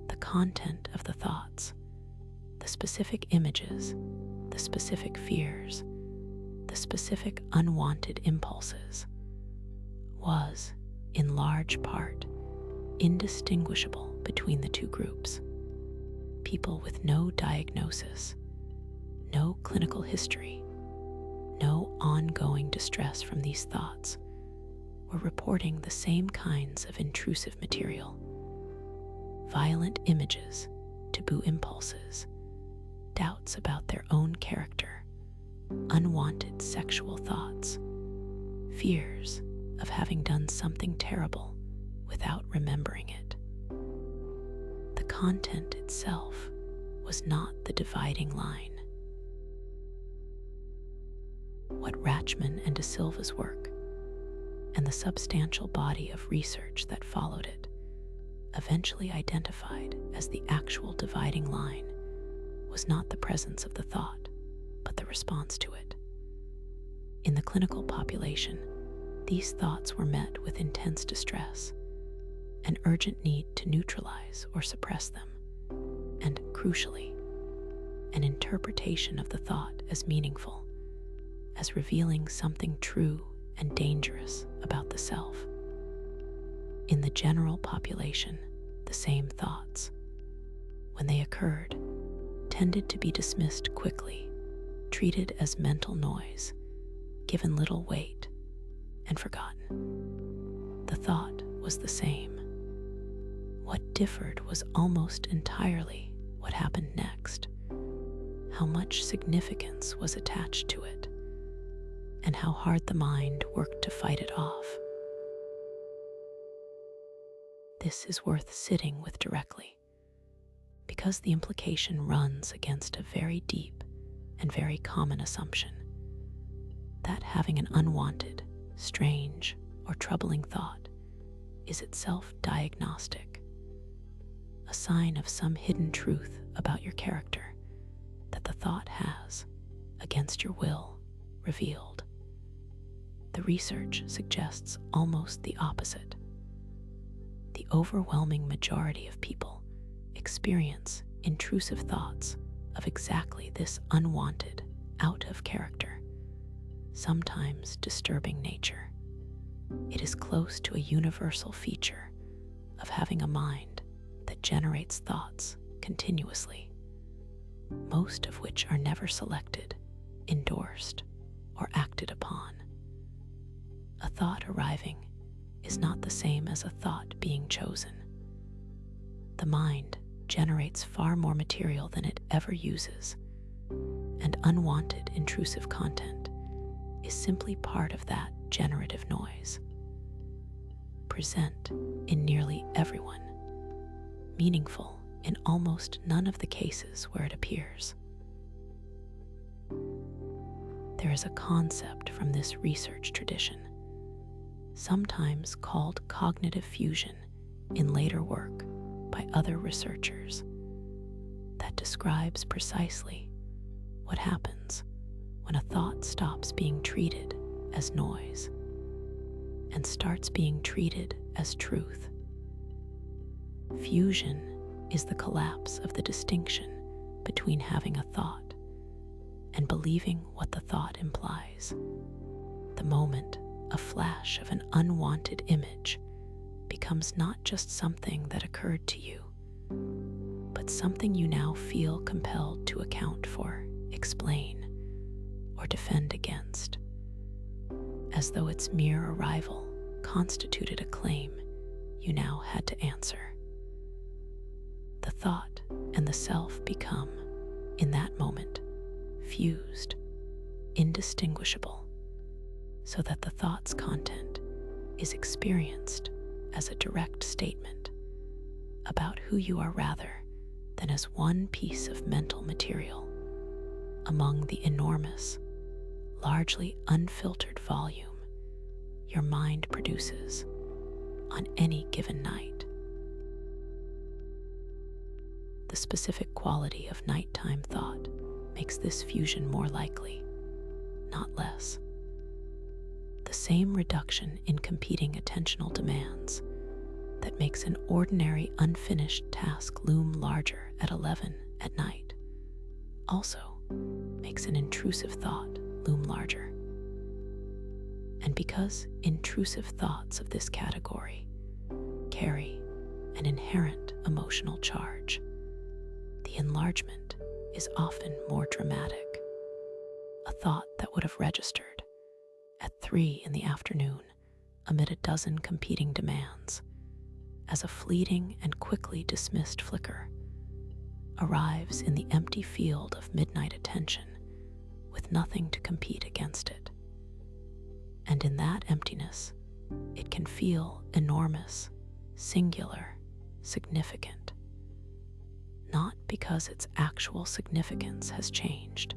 The content of the thoughts, the specific images, the specific fears, the specific unwanted impulses, was, in large part, indistinguishable between the two groups. People with no diagnosis, no clinical history, no ongoing distress from these thoughts were reporting the same kinds of intrusive material: violent images, taboo impulses, doubts about their own character, unwanted sexual thoughts, fears of having done something terrible without remembering it. The content itself was not the dividing line. What Rachman and De Silva's work, and the substantial body of research that followed it, eventually identified as the actual dividing line, was not the presence of the thought, but the response to it. In the clinical population, these thoughts were met with intense distress, an urgent need to neutralize or suppress them, and, crucially, an interpretation of the thought as meaningful, as revealing something true and dangerous about the self. In the general population, the same thoughts, when they occurred, tended to be dismissed quickly, treated as mental noise, given little weight, and forgotten. The thought was the same. What differed was almost entirely what happened next, how much significance was attached to it, and how hard the mind worked to fight it off. This is worth sitting with directly, because the implication runs against a very deep and very common assumption: that having an unwanted, strange, or troubling thought is itself diagnostic, a sign of some hidden truth about your character that the thought has, against your will, revealed. The research suggests almost the opposite. The overwhelming majority of people experience intrusive thoughts of exactly this unwanted, out of character, sometimes disturbing nature. It is close to a universal feature of having a mind that generates thoughts continuously, most of which are never selected, endorsed, or acted upon. A thought arriving is not the same as a thought being chosen. The mind generates far more material than it ever uses, and unwanted intrusive content is simply part of that generative noise. Present in nearly everyone, meaningful in almost none of the cases where it appears. There is a concept from this research tradition, sometimes called cognitive fusion in later work by other researchers, that describes precisely what happens when a thought stops being treated as noise and starts being treated as truth. Fusion is the collapse of the distinction between having a thought and believing what the thought implies. The moment a flash of an unwanted image becomes not just something that occurred to you, but something you now feel compelled to account for, explain, or defend against, as though its mere arrival constituted a claim you now had to answer. The thought and the self become, in that moment, fused, indistinguishable, so that the thought's content is experienced as a direct statement about who you are rather than as one piece of mental material among the enormous, largely unfiltered volume your mind produces on any given night. The specific quality of nighttime thought makes this fusion more likely, not less. The same reduction in competing attentional demands that makes an ordinary unfinished task loom larger at 11 at night also makes an intrusive thought loom larger. And because intrusive thoughts of this category carry an inherent emotional charge, the enlargement is often more dramatic. A thought that would have registered at 3 in the afternoon amid a dozen competing demands as a fleeting and quickly dismissed flicker arrives in the empty field of midnight attention with nothing to compete against it. And in that emptiness, it can feel enormous, singular, significant, not because its actual significance has changed,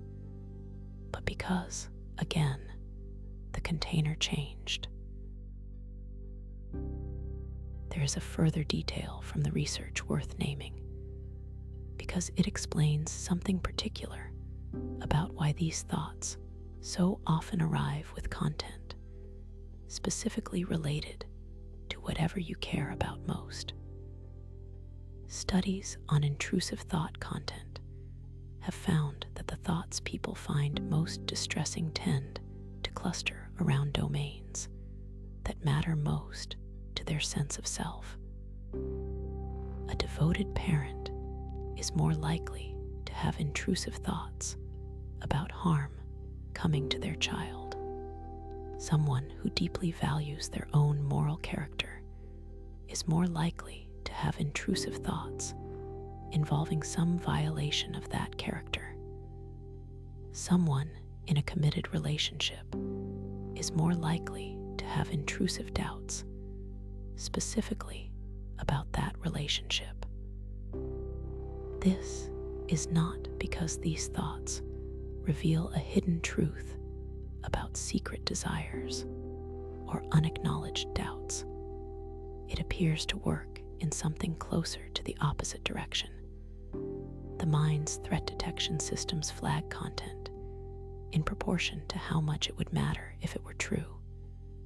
but because, again, the container changed. There is a further detail from the research worth naming, because it explains something particular about why these thoughts so often arrive with content specifically related to whatever you care about most. Studies on intrusive thought content have found that the thoughts people find most distressing tend to cluster around domains that matter most to their sense of self. A devoted parent is more likely to have intrusive thoughts about harm coming to their child. Someone who deeply values their own moral character is more likely to have intrusive thoughts involving some violation of that character. Someone in a committed relationship is more likely to have intrusive doubts, specifically about that relationship. This is not because these thoughts reveal a hidden truth about secret desires or unacknowledged doubts. It appears to work in something closer to the opposite direction. The mind's threat detection system's flag content in proportion to how much it would matter if it were true.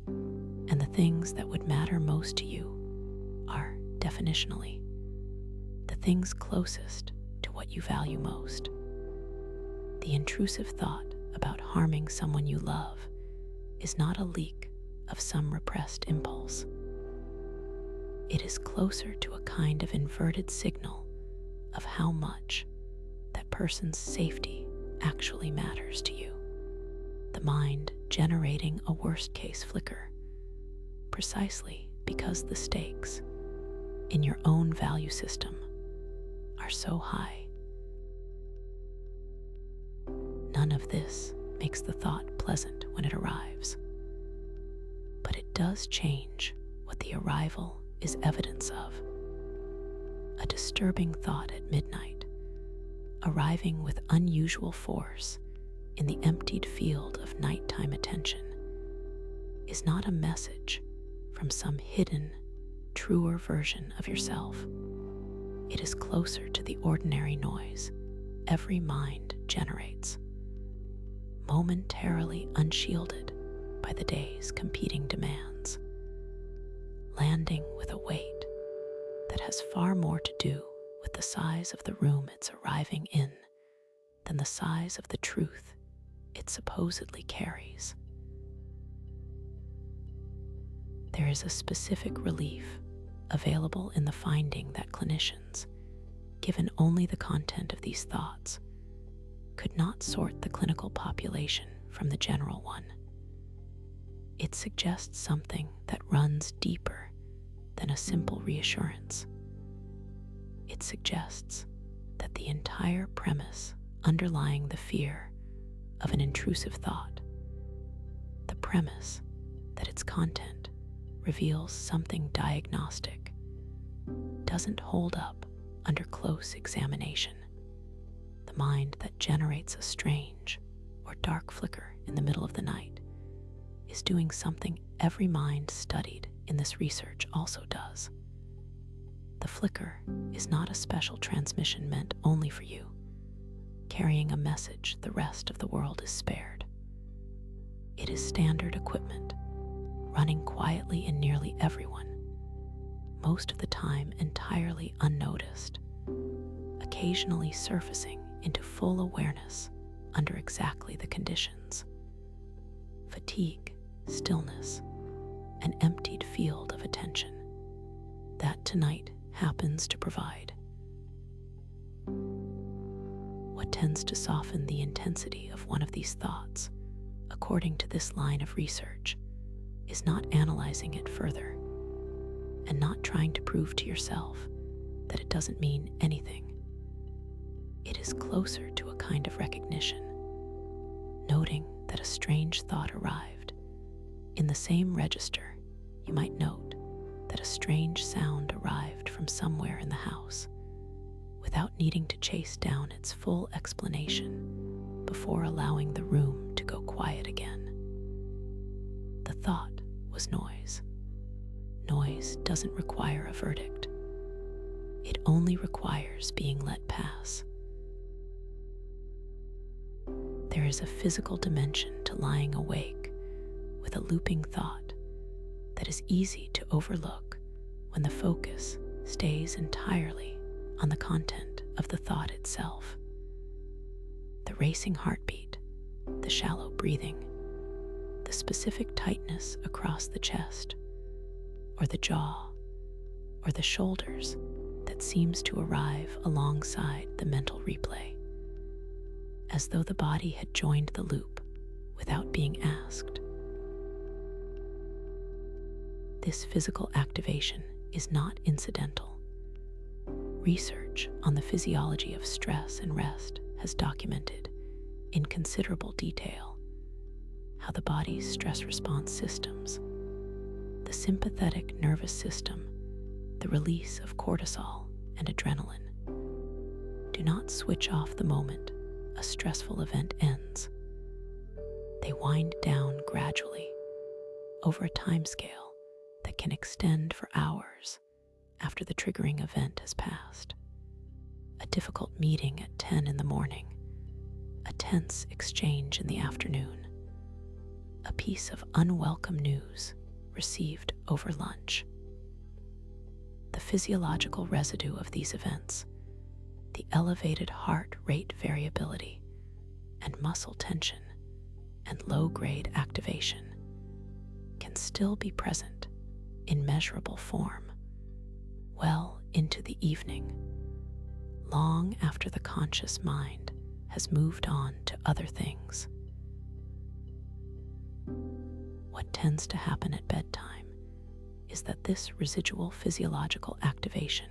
And the things that would matter most to you are, definitionally, the things closest to what you value most. The intrusive thought about harming someone you love is not a leak of some repressed impulse. It is closer to a kind of inverted signal of how much that person's safety actually matters to you. The mind generating a worst-case flicker, precisely because the stakes in your own value system are so high. None of this makes the thought pleasant when it arrives, but it does change what the arrival is evidence of. A disturbing thought at midnight, arriving with unusual force in the emptied field of nighttime attention, is not a message from some hidden, truer version of yourself. It is closer to the ordinary noise every mind generates, momentarily unshielded by the day's competing demands, landing with a weight that has far more to do with the size of the room it's arriving in than the size of the truth it supposedly carries. There is a specific relief available in the finding that clinicians, given only the content of these thoughts, could not sort the clinical population from the general one. It suggests something that runs deeper than a simple reassurance. It suggests that the entire premise underlying the fear of an intrusive thought, the premise that its content reveals something diagnostic, doesn't hold up under close examination. The mind that generates a strange or dark flicker in the middle of the night is doing something every mind studied in this research also does. The flicker is not a special transmission meant only for you, carrying a message the rest of the world is spared. It is standard equipment, running quietly in nearly everyone, most of the time entirely unnoticed, occasionally surfacing into full awareness under exactly the conditions: fatigue, stillness, an emptied field of attention that tonight happens to provide. What tends to soften the intensity of one of these thoughts, according to this line of research, is not analyzing it further and not trying to prove to yourself that it doesn't mean anything. It is closer to a kind of recognition, noting that a strange thought arrived. In the same register, you might note that a strange sound arrived from somewhere in the house, without needing to chase down its full explanation before allowing the room to go quiet again. The thought was noise. Noise doesn't require a verdict. It only requires being let pass. There is a physical dimension to lying awake with a looping thought that is easy to overlook when the focus stays entirely on the content of the thought itself. The racing heartbeat, the shallow breathing, the specific tightness across the chest, or the jaw, or the shoulders that seems to arrive alongside the mental replay, as though the body had joined the loop without being asked. This physical activation is not incidental. Research on the physiology of stress and rest has documented in considerable detail how the body's stress response systems, the sympathetic nervous system, the release of cortisol and adrenaline, do not switch off the moment a stressful event ends. They wind down gradually over a timescale that can extend for hours after the triggering event has passed. A difficult meeting at 10 in the morning, a tense exchange in the afternoon, a piece of unwelcome news received over lunch. The physiological residue of these events, the elevated heart rate variability and muscle tension and low-grade activation, can still be present in measurable form well into the evening, long after the conscious mind has moved on to other things. What tends to happen at bedtime is that this residual physiological activation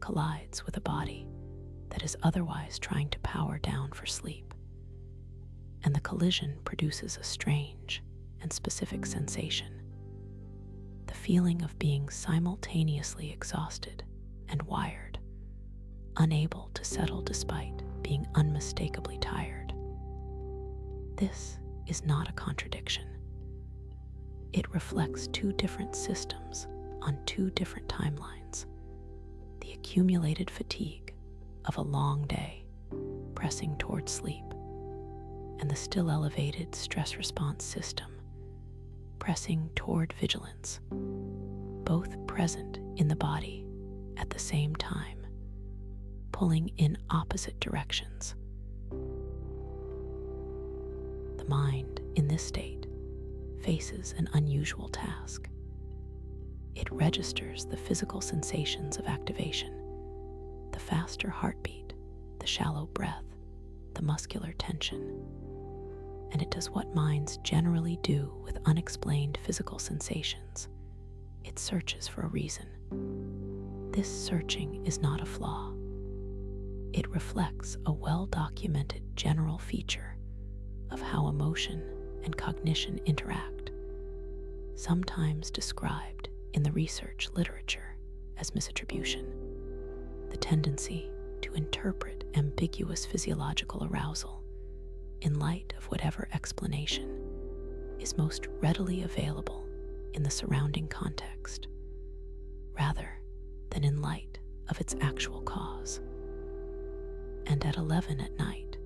collides with a body that is otherwise trying to power down for sleep, and the collision produces a strange and specific sensation: the feeling of being simultaneously exhausted and wired, unable to settle despite being unmistakably tired. This is not a contradiction. It reflects two different systems on two different timelines: the accumulated fatigue of a long day pressing toward sleep, and the still elevated stress response system pressing toward vigilance, both present in the body at the same time, pulling in opposite directions. The mind, in this state, faces an unusual task. It registers the physical sensations of activation, the faster heartbeat, the shallow breath, the muscular tension, and it does what minds generally do with unexplained physical sensations. It searches for a reason. This searching is not a flaw. It reflects a well-documented general feature of how emotion and cognition interact, sometimes described in the research literature as misattribution, the tendency to interpret ambiguous physiological arousal in light of whatever explanation is most readily available in the surrounding context, rather than in light of its actual cause. And at 11 at night,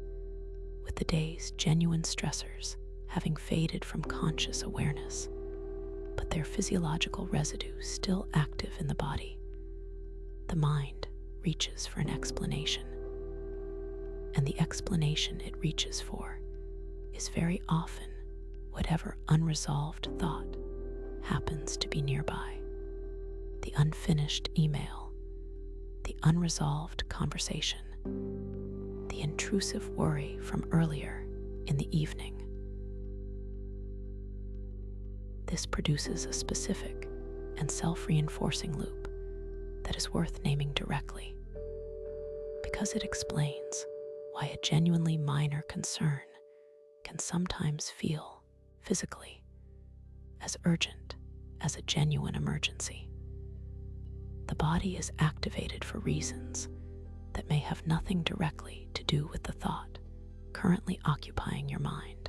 with the day's genuine stressors having faded from conscious awareness, but their physiological residue still active in the body, the mind reaches for an explanation. And the explanation it reaches for is very often whatever unresolved thought happens to be nearby: the unfinished email, the unresolved conversation, the intrusive worry from earlier in the evening. This produces a specific and self-reinforcing loop that is worth naming directly, because it explains why a genuinely minor concern can sometimes feel, physically, as urgent as a genuine emergency. The body is activated for reasons that may have nothing directly to do with the thought currently occupying your mind.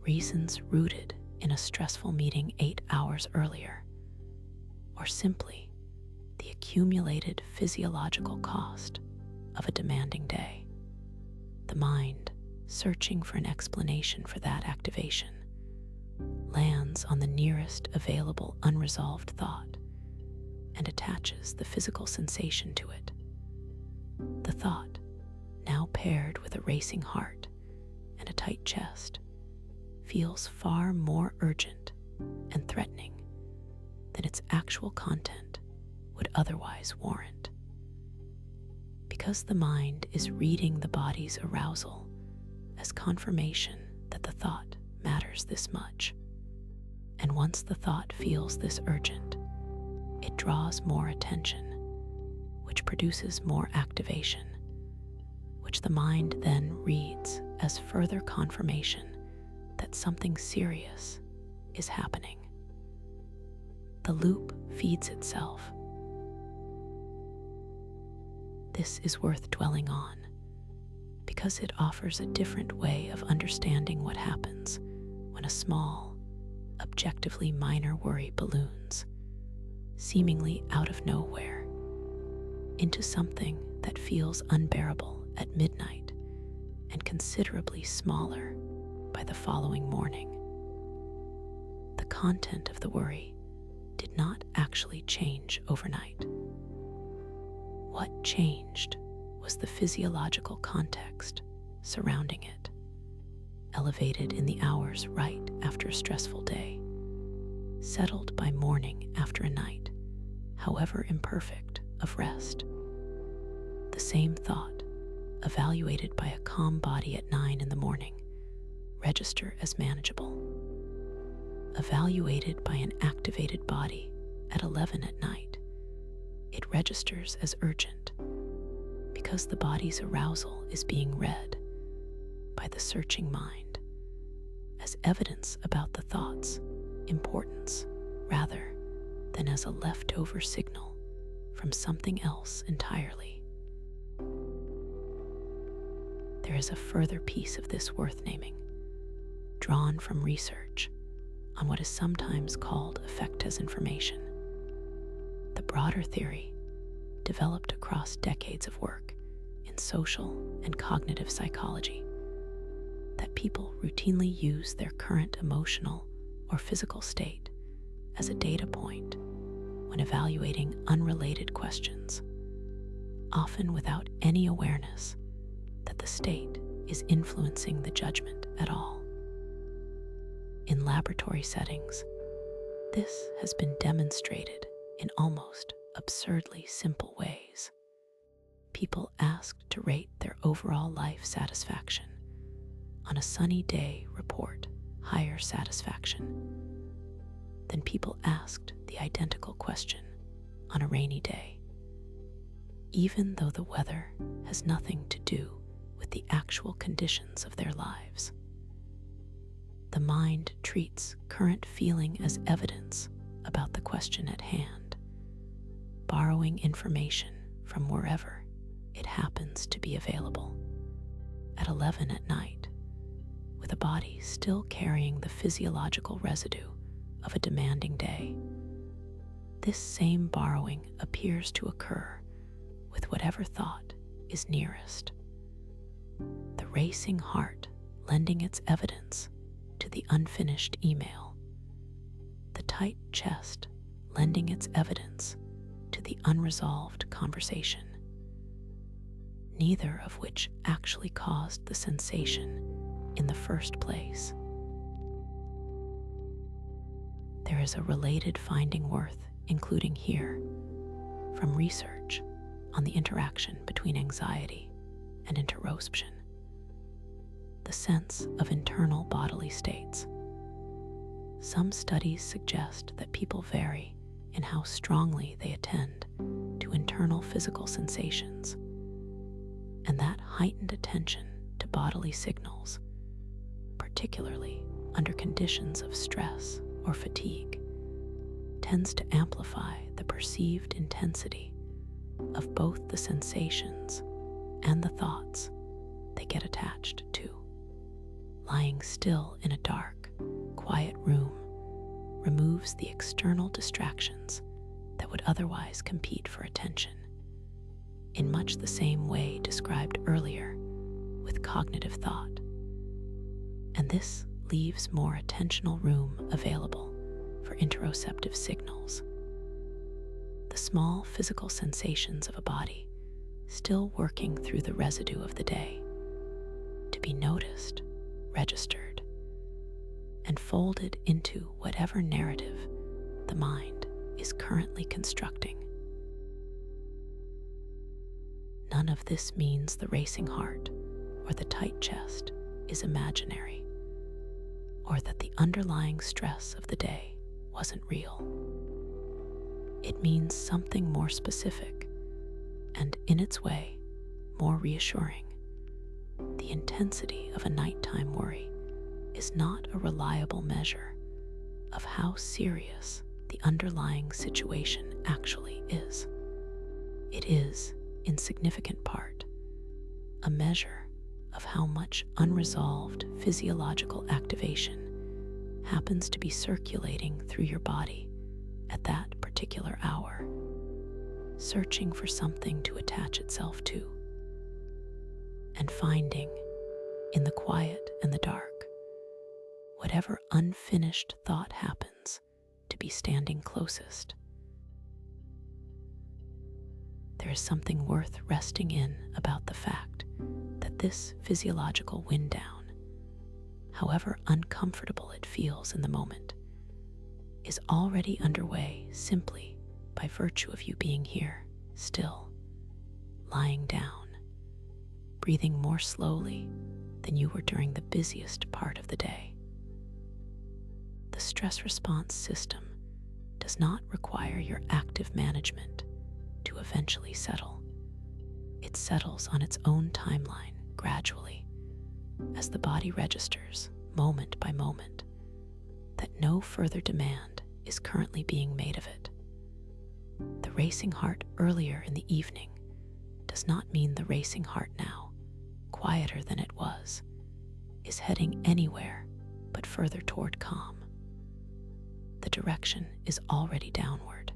Reasons rooted in a stressful meeting 8 hours earlier, or simply the accumulated physiological cost of a demanding day. The mind, searching for an explanation for that activation, lands on the nearest available unresolved thought and attaches the physical sensation to it. The thought, now paired with a racing heart and a tight chest, feels far more urgent and threatening than its actual content would otherwise warrant. Because the mind is reading the body's arousal as confirmation that the thought matters this much, and once the thought feels this urgent, it draws more attention, which produces more activation, which the mind then reads as further confirmation that something serious is happening. The loop feeds itself. This is worth dwelling on because it offers a different way of understanding what happens when a small, objectively minor worry balloons, seemingly out of nowhere, into something that feels unbearable at midnight and considerably smaller by the following morning. The content of the worry did not actually change overnight. What changed was the physiological context surrounding it, elevated in the hours right after a stressful day, settled by morning after a night, however imperfect, of rest. The same thought, evaluated by a calm body at 9 in the morning, register as manageable. Evaluated by an activated body at 11 at night, it registers as urgent because the body's arousal is being read by the searching mind as evidence about the thought's importance rather than as a leftover signal from something else entirely. There is a further piece of this worth naming, drawn from research on what is sometimes called effect as information. The broader theory, developed across decades of work in social and cognitive psychology, that people routinely use their current emotional or physical state as a data point when evaluating unrelated questions, often without any awareness that the state is influencing the judgment at all. In laboratory settings, this has been demonstrated in almost absurdly simple ways. People asked to rate their overall life satisfaction on a sunny day report higher satisfaction than people asked the identical question on a rainy day, even though the weather has nothing to do with the actual conditions of their lives. The mind treats current feeling as evidence about the question at hand, borrowing information from wherever it happens to be available. At 11 at night, with a body still carrying the physiological residue of a demanding day, this same borrowing appears to occur with whatever thought is nearest. The racing heart lending its evidence to the unfinished email, the tight chest lending its evidence to the unresolved conversation, neither of which actually caused the sensation in the first place. There is a related finding worth including here from research on the interaction between anxiety and interoception, the sense of internal bodily states. Some studies suggest that people vary in how strongly they attend to internal physical sensations, and that heightened attention to bodily signals, particularly under conditions of stress or fatigue, tends to amplify the perceived intensity of both the sensations and the thoughts they get attached to. Lying still in a dark, quiet room removes the external distractions that would otherwise compete for attention, in much the same way described earlier with cognitive thought. And this leaves more attentional room available for interoceptive signals, the small physical sensations of a body still working through the residue of the day, to be noticed, registered, and folded into whatever narrative the mind is currently constructing. None of this means the racing heart or the tight chest is imaginary, or that the underlying stress of the day wasn't real. It means something more specific and, in its way, more reassuring. The intensity of a nighttime worry is not a reliable measure of how serious the underlying situation actually is. It is, in significant part, a measure of how much unresolved physiological activation happens to be circulating through your body at that particular hour, searching for something to attach itself to, and finding in the quiet and the dark, whatever unfinished thought happens to be standing closest. There is something worth resting in about the fact that this physiological wind down, however uncomfortable it feels in the moment, is already underway simply by virtue of you being here, still, lying down, breathing more slowly than you were during the busiest part of the day. The stress response system does not require your active management to eventually settle. It settles on its own timeline gradually as the body registers, moment by moment, that no further demand is currently being made of it. The racing heart earlier in the evening does not mean the racing heart now, quieter than it was, is heading anywhere but further toward calm. The direction is already downward.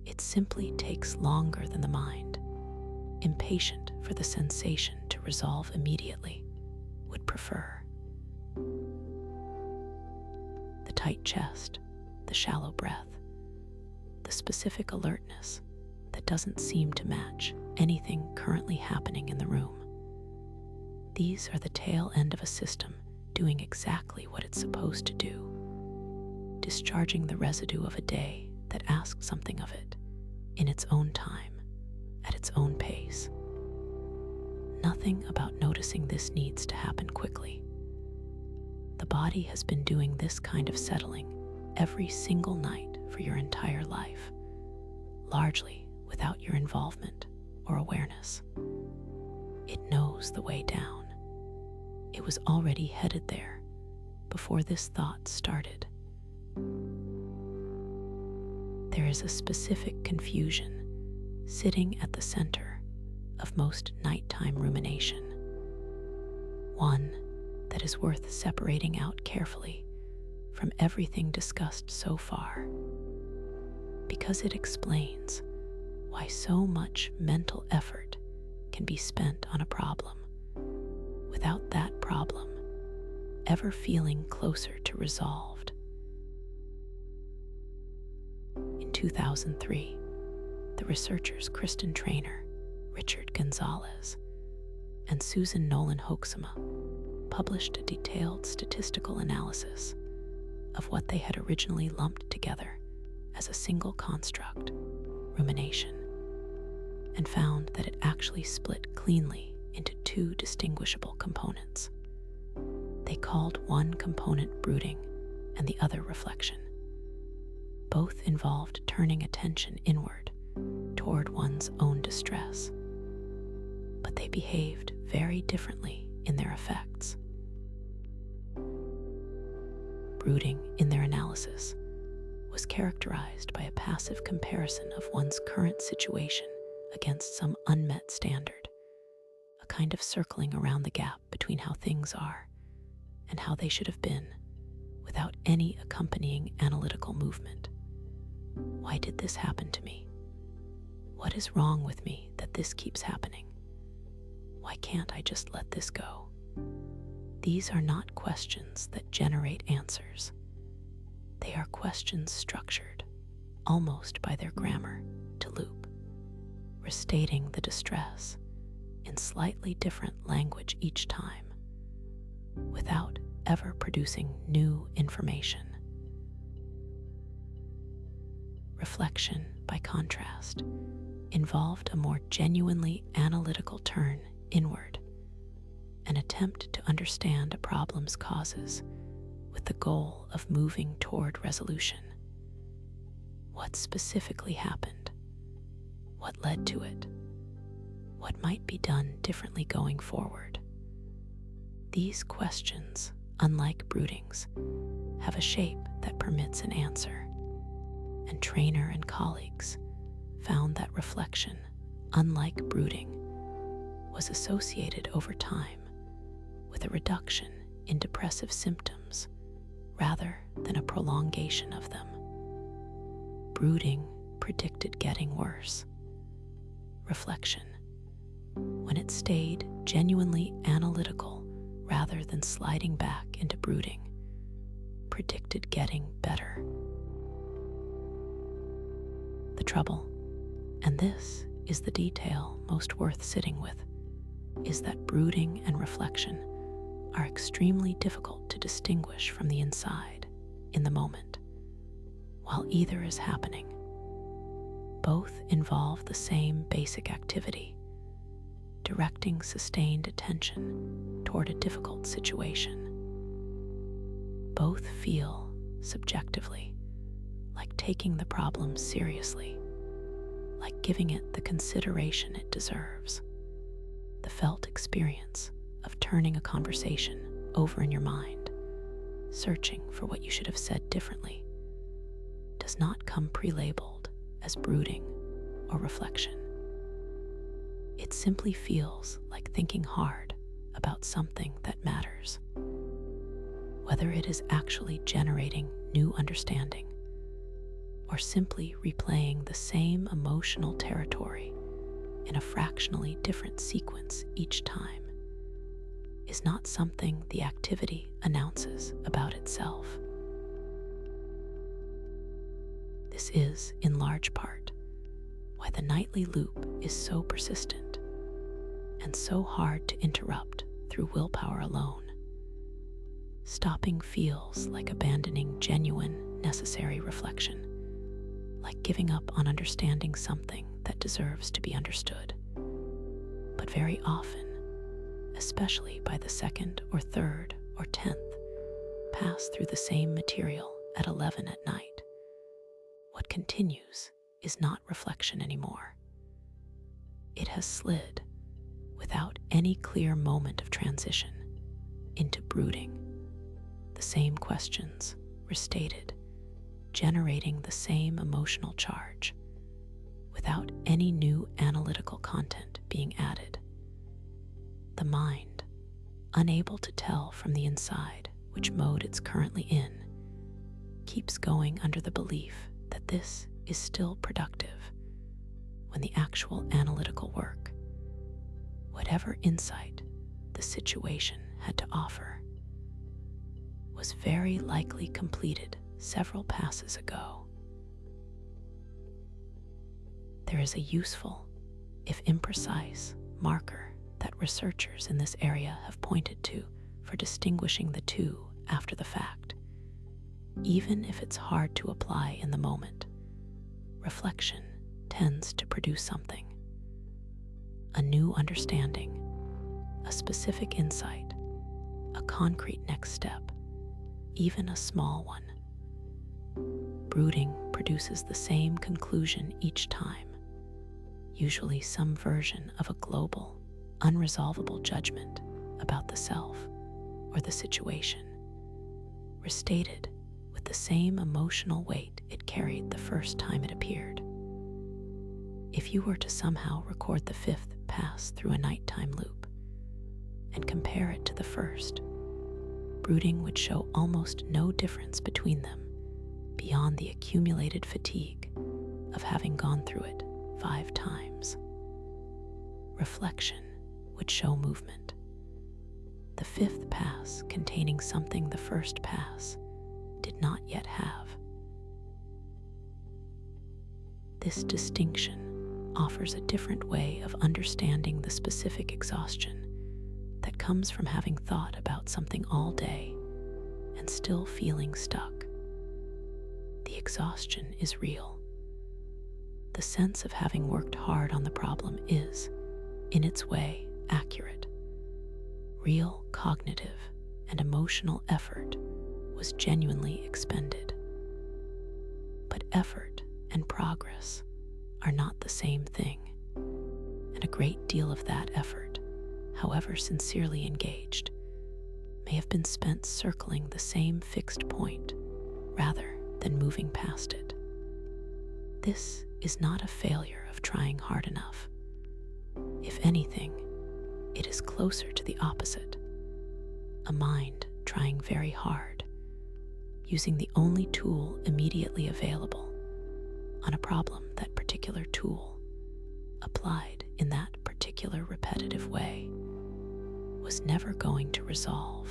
It simply takes longer than the mind, impatient for the sensation to resolve immediately, would prefer. The tight chest, the shallow breath, the specific alertness that doesn't seem to match anything currently happening in the room. These are the tail end of a system doing exactly what it's supposed to do, discharging the residue of a day that asks something of it in its own time, at its own pace. Nothing about noticing this needs to happen quickly. The body has been doing this kind of settling every single night for your entire life, largely without your involvement or awareness. It knows the way down. It was already headed there before this thought started. There is a specific confusion sitting at the center of most nighttime rumination, one that is worth separating out carefully from everything discussed so far, because it explains why so much mental effort can be spent on a problem without that problem ever feeling closer to resolved. In 2003, the researchers Kristen Trainer, Richard Gonzalez, and Susan Nolan Hoeksema published a detailed statistical analysis of what they had originally lumped together as a single construct, rumination, and found that it actually split cleanly into two distinguishable components. They called one component brooding and the other reflection. Both involved turning attention inward toward one's own distress, but they behaved very differently in their effects. Brooding, in their analysis, was characterized by a passive comparison of one's current situation against some unmet standard, a kind of circling around the gap between how things are and how they should have been, without any accompanying analytical movement. Why did this happen to me? What is wrong with me that this keeps happening? Why can't I just let this go? These are not questions that generate answers. They are questions structured, almost by their grammar, to loop, restating the distress in slightly different language each time, without ever producing new information. Reflection, by contrast, involved a more genuinely analytical turn inward, an attempt to understand a problem's causes with the goal of moving toward resolution. What specifically happened? What led to it? What might be done differently going forward? These questions, unlike broodings, have a shape that permits an answer, and Trainer and colleagues found that reflection, unlike brooding, was associated over time with a reduction in depressive symptoms rather than a prolongation of them. Brooding predicted getting worse. Reflection, when it stayed genuinely analytical rather than sliding back into brooding, predicted getting better. The trouble, and this is the detail most worth sitting with, is that brooding and reflection are extremely difficult to distinguish from the inside in the moment. While either is happening, both involve the same basic activity, directing sustained attention toward a difficult situation. Both feel, subjectively, like taking the problem seriously, like giving it the consideration it deserves. The felt experience of turning a conversation over in your mind, searching for what you should have said differently, does not come pre-labeled as brooding or reflection. It simply feels like thinking hard about something that matters. Whether it is actually generating new understanding or simply replaying the same emotional territory in a fractionally different sequence each time, is not something the activity announces about itself. This is, in large part, why the nightly loop is so persistent and so hard to interrupt through willpower alone. Stopping feels like abandoning genuine, necessary reflection, like giving up on understanding something that deserves to be understood. But very often, especially by the second or third or 10th pass through the same material at 11 at night, what continues is not reflection anymore. It has slid, without any clear moment of transition, into brooding. The same questions, restated, generating the same emotional charge, without any new analytical content being added. The mind, unable to tell from the inside which mode it's currently in, keeps going under the belief that this is still productive, when the actual analytical work, whatever insight the situation had to offer, was very likely completed several passes ago. There is a useful, if imprecise, marker that researchers in this area have pointed to for distinguishing the two after the fact. Even if it's hard to apply in the moment, reflection tends to produce something. A new understanding, a specific insight, a concrete next step, even a small one. Brooding produces the same conclusion each time, usually some version of a global, unresolvable judgment about the self or the situation, restated with the same emotional weight it carried the first time it appeared. If you were to somehow record the 5th pass through a nighttime loop and compare it to the first, brooding would show almost no difference between them beyond the accumulated fatigue of having gone through it 5 times. Reflection would show movement. The 5th pass containing something the first pass did not yet have. This distinction offers a different way of understanding the specific exhaustion that comes from having thought about something all day and still feeling stuck. The exhaustion is real. The sense of having worked hard on the problem is, in its way, accurate. Real cognitive and emotional effort was genuinely expended. But effort and progress are not the same thing, and a great deal of that effort, however sincerely engaged, may have been spent circling the same fixed point rather than moving past it. This is not a failure of trying hard enough. If anything, it is closer to the opposite, a mind trying very hard, using the only tool immediately available on a problem that particular tool, applied in that particular repetitive way, was never going to resolve.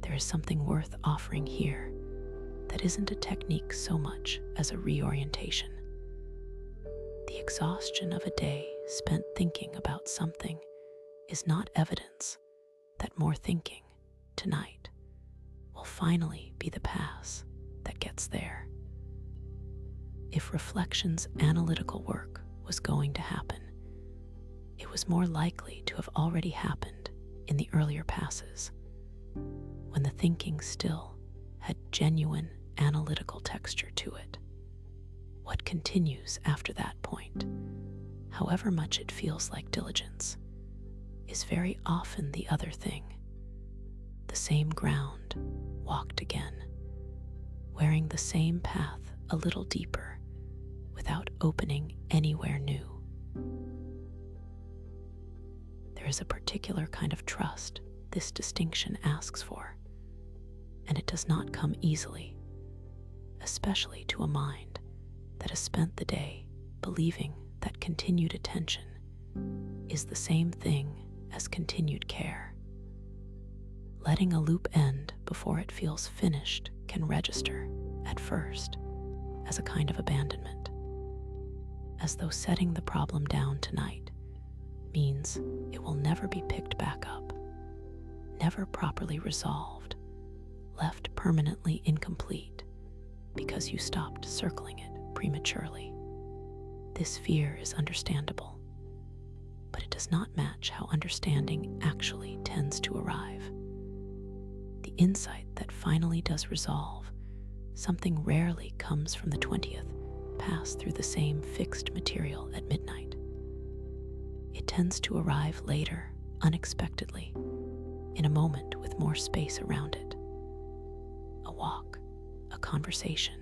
There is something worth offering here that isn't a technique so much as a reorientation. The exhaustion of a day spent thinking about something is not evidence that more thinking tonight will finally be the pass that gets there. If reflection's analytical work was going to happen, it was more likely to have already happened in the earlier passes, when the thinking still had genuine analytical texture to it. What continues after that point, however much it feels like diligence, is very often the other thing, the same ground walked again, wearing the same path a little deeper without opening anywhere new. There is a particular kind of trust this distinction asks for, and it does not come easily, especially to a mind that has spent the day believing that continued attention is the same thing as continued care. Letting a loop end before it feels finished can register, at first, as a kind of abandonment, as though setting the problem down tonight means it will never be picked back up, never properly resolved, left permanently incomplete because you stopped circling it prematurely. This fear is understandable, but it does not match how understanding actually tends to arrive. The insight that finally does resolve something rarely comes from the 20th pass through the same fixed material at midnight. It tends to arrive later, unexpectedly, in a moment with more space around it. A walk, a conversation,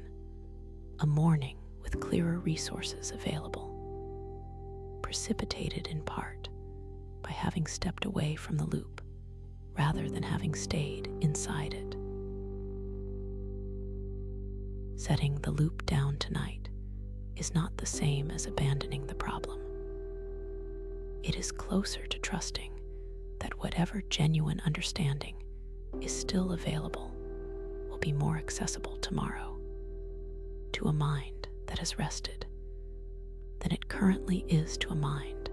a morning with clearer resources available, precipitated in part by having stepped away from the loop rather than having stayed inside it. Setting the loop down tonight is not the same as abandoning the problem. It is closer to trusting that whatever genuine understanding is still available will be more accessible tomorrow to a mind that has rested than it currently is to a mind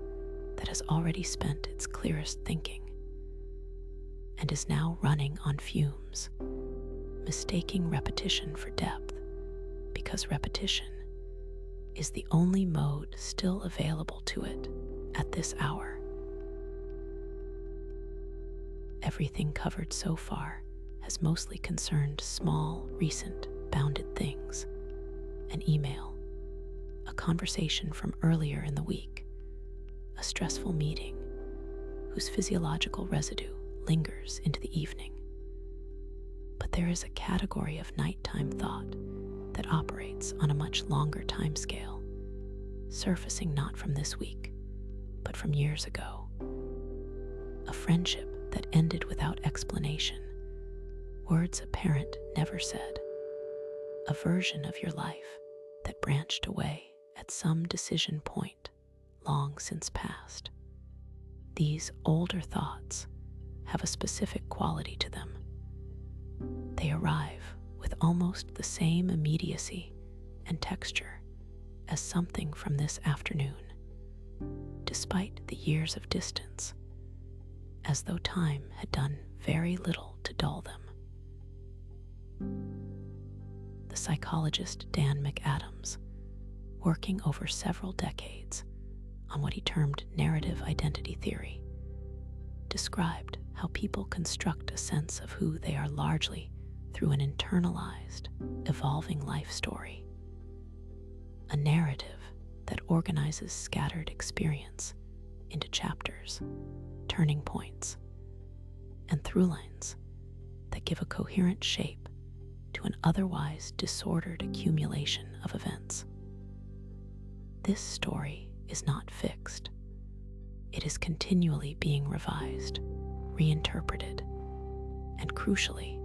that has already spent its clearest thinking and is now running on fumes, mistaking repetition for depth because repetition is the only mode still available to it at this hour. Everything covered so far has mostly concerned small, recent, bounded things: an email, a conversation from earlier in the week, a stressful meeting whose physiological residue lingers into the evening. But there is a category of nighttime thought that operates on a much longer time scale, surfacing not from this week, but from years ago. A friendship that ended without explanation, words a parent never said, a version of your life that branched away at some decision point long since past. These older thoughts have a specific quality to them. They arrive with almost the same immediacy and texture as something from this afternoon, despite the years of distance, as though time had done very little to dull them. The psychologist Dan McAdams, working over several decades on what he termed narrative identity theory, described how people construct a sense of who they are largely through an internalized, evolving life story, a narrative that organizes scattered experience into chapters, turning points, and through lines that give a coherent shape to an otherwise disordered accumulation of events. This story is not fixed. It is continually being revised, reinterpreted, and crucially,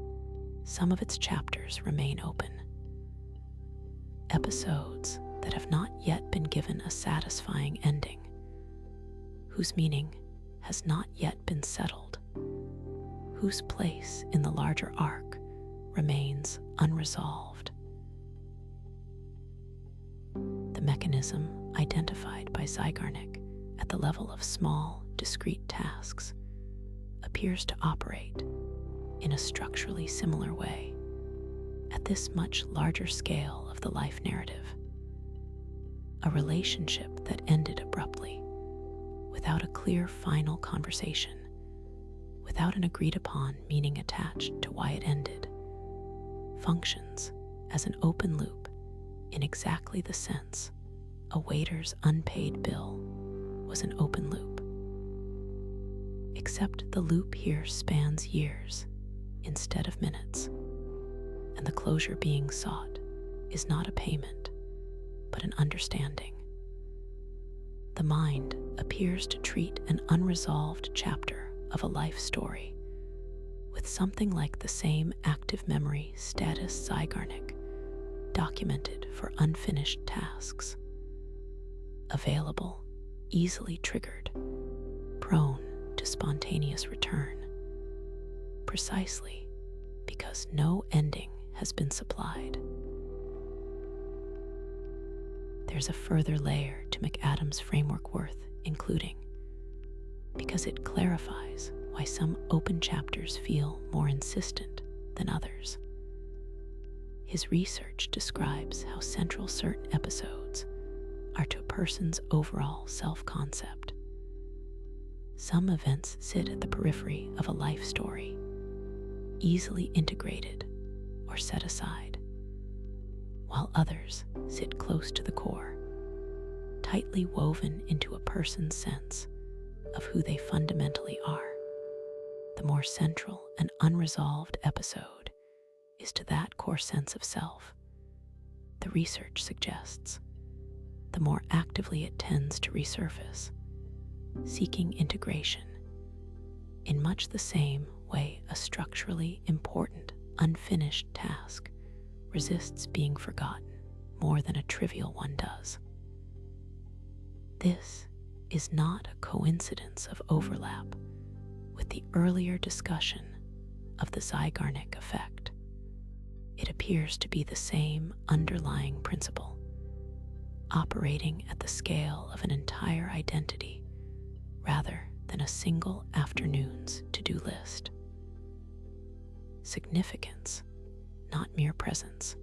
some of its chapters remain open. Episodes that have not yet been given a satisfying ending, whose meaning has not yet been settled, whose place in the larger arc remains unresolved. The mechanism identified by Zeigarnik at the level of small, discrete tasks appears to operate in a structurally similar way at this much larger scale of the life narrative. A relationship that ended abruptly, without a clear final conversation, without an agreed upon meaning attached to why it ended, functions as an open loop in exactly the sense a waiter's unpaid bill was an open loop. Except the loop here spans years instead of minutes, and the closure being sought is not a payment, but an understanding. The mind appears to treat an unresolved chapter of a life story with something like the same active memory status Zeigarnik documented for unfinished tasks. Available, easily triggered, prone to spontaneous return, precisely because no ending has been supplied. There's a further layer to McAdams' framework worth including, because it clarifies why some open chapters feel more insistent than others. His research describes how central certain episodes are to a person's overall self-concept. Some events sit at the periphery of a life story, easily integrated or set aside, while others sit close to the core, tightly woven into a person's sense of who they fundamentally are. The more central and unresolved episode is to that core sense of self, the research suggests, the more actively it tends to resurface, seeking integration, in much the same way a structurally important, unfinished task resists being forgotten more than a trivial one does. This is not a coincidence of overlap with the earlier discussion of the Zeigarnik effect. It appears to be the same underlying principle, operating at the scale of an entire identity rather than a single afternoon's to-do list. Significance, not mere presence,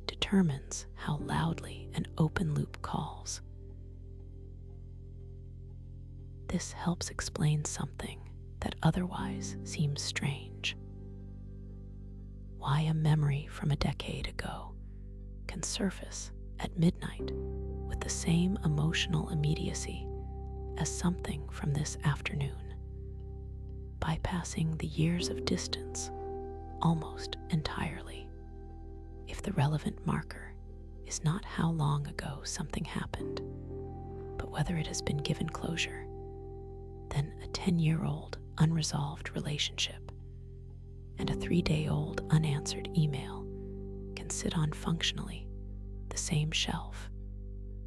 determines how loudly an open loop calls. This helps explain something that otherwise seems strange. Why a memory from a decade ago can surface at midnight with the same emotional immediacy as something from this afternoon, bypassing the years of distance almost entirely. If the relevant marker is not how long ago something happened, but whether it has been given closure, then a 10-year-old unresolved relationship and a 3-day-old unanswered email can sit on functionally the same shelf,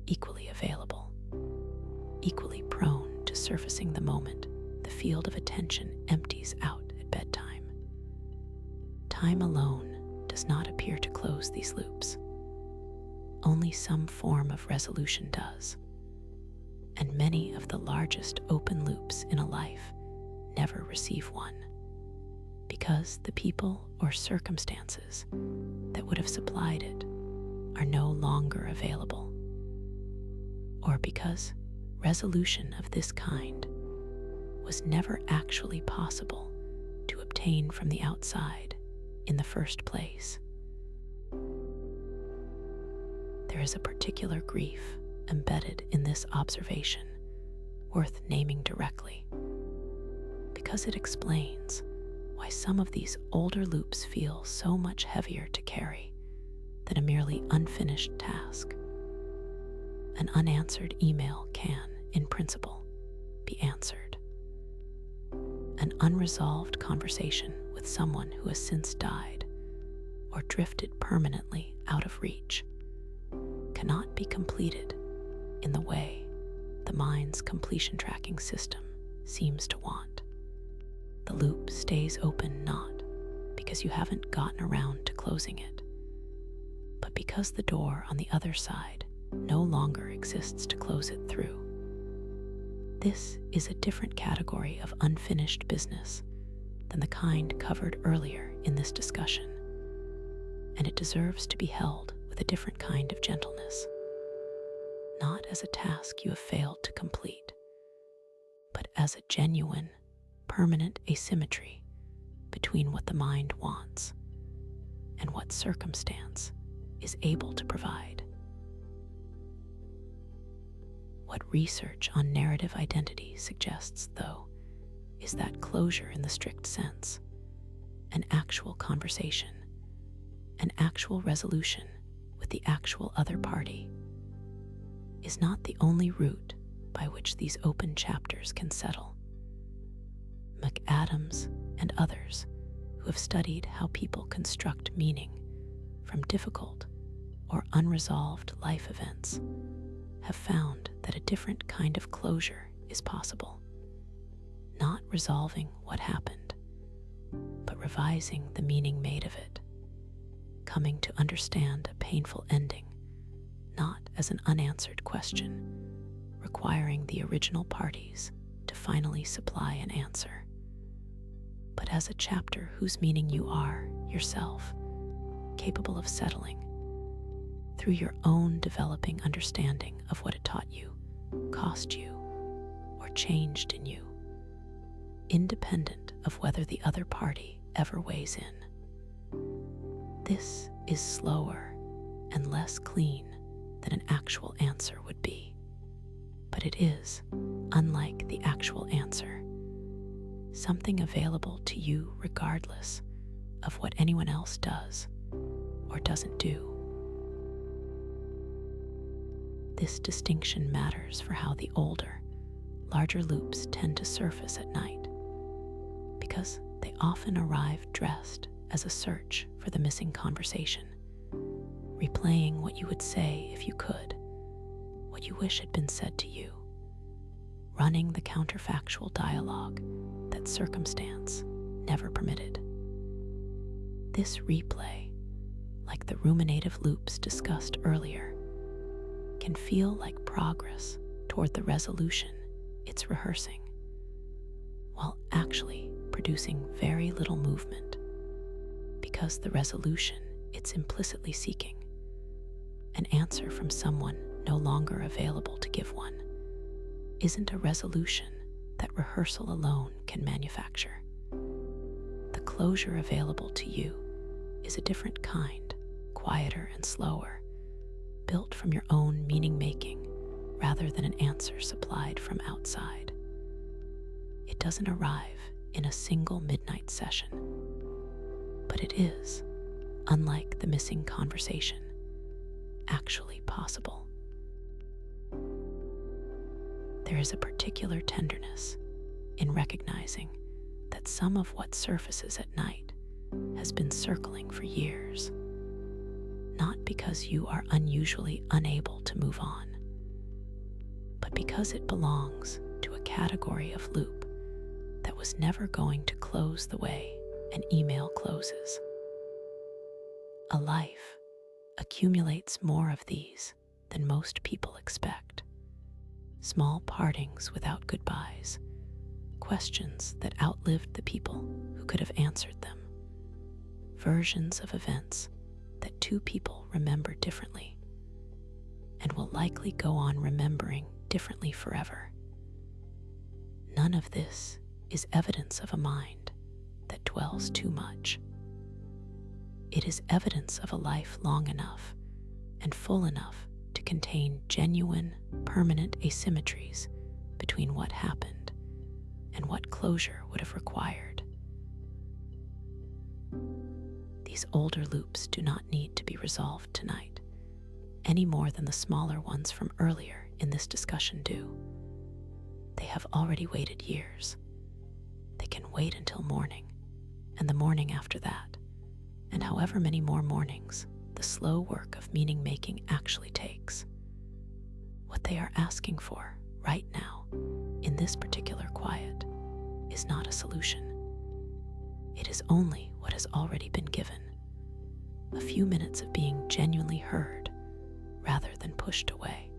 equally available, equally prone to surfacing the moment the field of attention empties out at bedtime. Time alone does not appear to close these loops. Only some form of resolution does. And many of the largest open loops in a life never receive one, because the people or circumstances that would have supplied it are no longer available, or because resolution of this kind was never actually possible to obtain from the outside in the first place. There is a particular grief embedded in this observation worth naming directly, because it explains why some of these older loops feel so much heavier to carry than a merely unfinished task. An unanswered email can, in principle, be answered. An unresolved conversation with someone who has since died or drifted permanently out of reach cannot be completed in the way the the mind's completion tracking system seems to want. The loop stays open not because you haven't gotten around to closing it, but because the door on the other side no longer exists to close it through. This is a different category of unfinished business than the kind covered earlier in this discussion, and it deserves to be held with a different kind of gentleness, not as a task you have failed to complete, but as a genuine, permanent asymmetry between what the mind wants and what circumstance is able to provide. What research on narrative identity suggests, though, is that closure in the strict sense, an actual conversation, an actual resolution with the actual other party, is not the only route by which these open chapters can settle. McAdams and others who have studied how people construct meaning from difficult or unresolved life events have found that a different kind of closure is possible, not resolving what happened, but revising the meaning made of it, coming to understand a painful ending not as an unanswered question, requiring the original parties to finally supply an answer, but as a chapter whose meaning you are, yourself, capable of settling through your own developing understanding of what it taught you, cost you, or changed in you, independent of whether the other party ever weighs in. This is slower and less clean than an actual answer would be, but it is, unlike the actual answer, something available to you regardless of what anyone else does or doesn't do. This distinction matters for how the older, larger loops tend to surface at night, because they often arrive dressed as a search for the missing conversation, replaying what you would say if you could, what you wish had been said to you, running the counterfactual dialogue that circumstance never permitted. This replay, like the ruminative loops discussed earlier, can feel like progress toward the resolution it's rehearsing, while actually producing very little movement, because the resolution it's implicitly seeking, an answer from someone no longer available to give one, isn't a resolution that rehearsal alone can manufacture. The closure available to you is a different kind, quieter and slower, built from your own meaning-making rather than an answer supplied from outside. It doesn't arrive in a single midnight session, but it is, unlike the missing conversation, actually possible. There is a particular tenderness in recognizing that some of what surfaces at night has been circling for years, not because you are unusually unable to move on, but because it belongs to a category of loop that was never going to close the way an email closes. A life accumulates more of these than most people expect. Small partings without goodbyes, questions that outlived the people who could have answered them, versions of events that two people remember differently and will likely go on remembering differently forever. None of this is evidence of a mind that dwells too much. It is evidence of a life long enough and full enough to contain genuine, permanent asymmetries between what happened and what closure would have required. These older loops do not need to be resolved tonight, any more than the smaller ones from earlier in this discussion do. They have already waited years. They can wait until morning, and the morning after that, and however many more mornings the slow work of meaning-making actually takes. What they are asking for right now, in this particular quiet, is not a solution. It is only what has already been given. A few minutes of being genuinely heard rather than pushed away.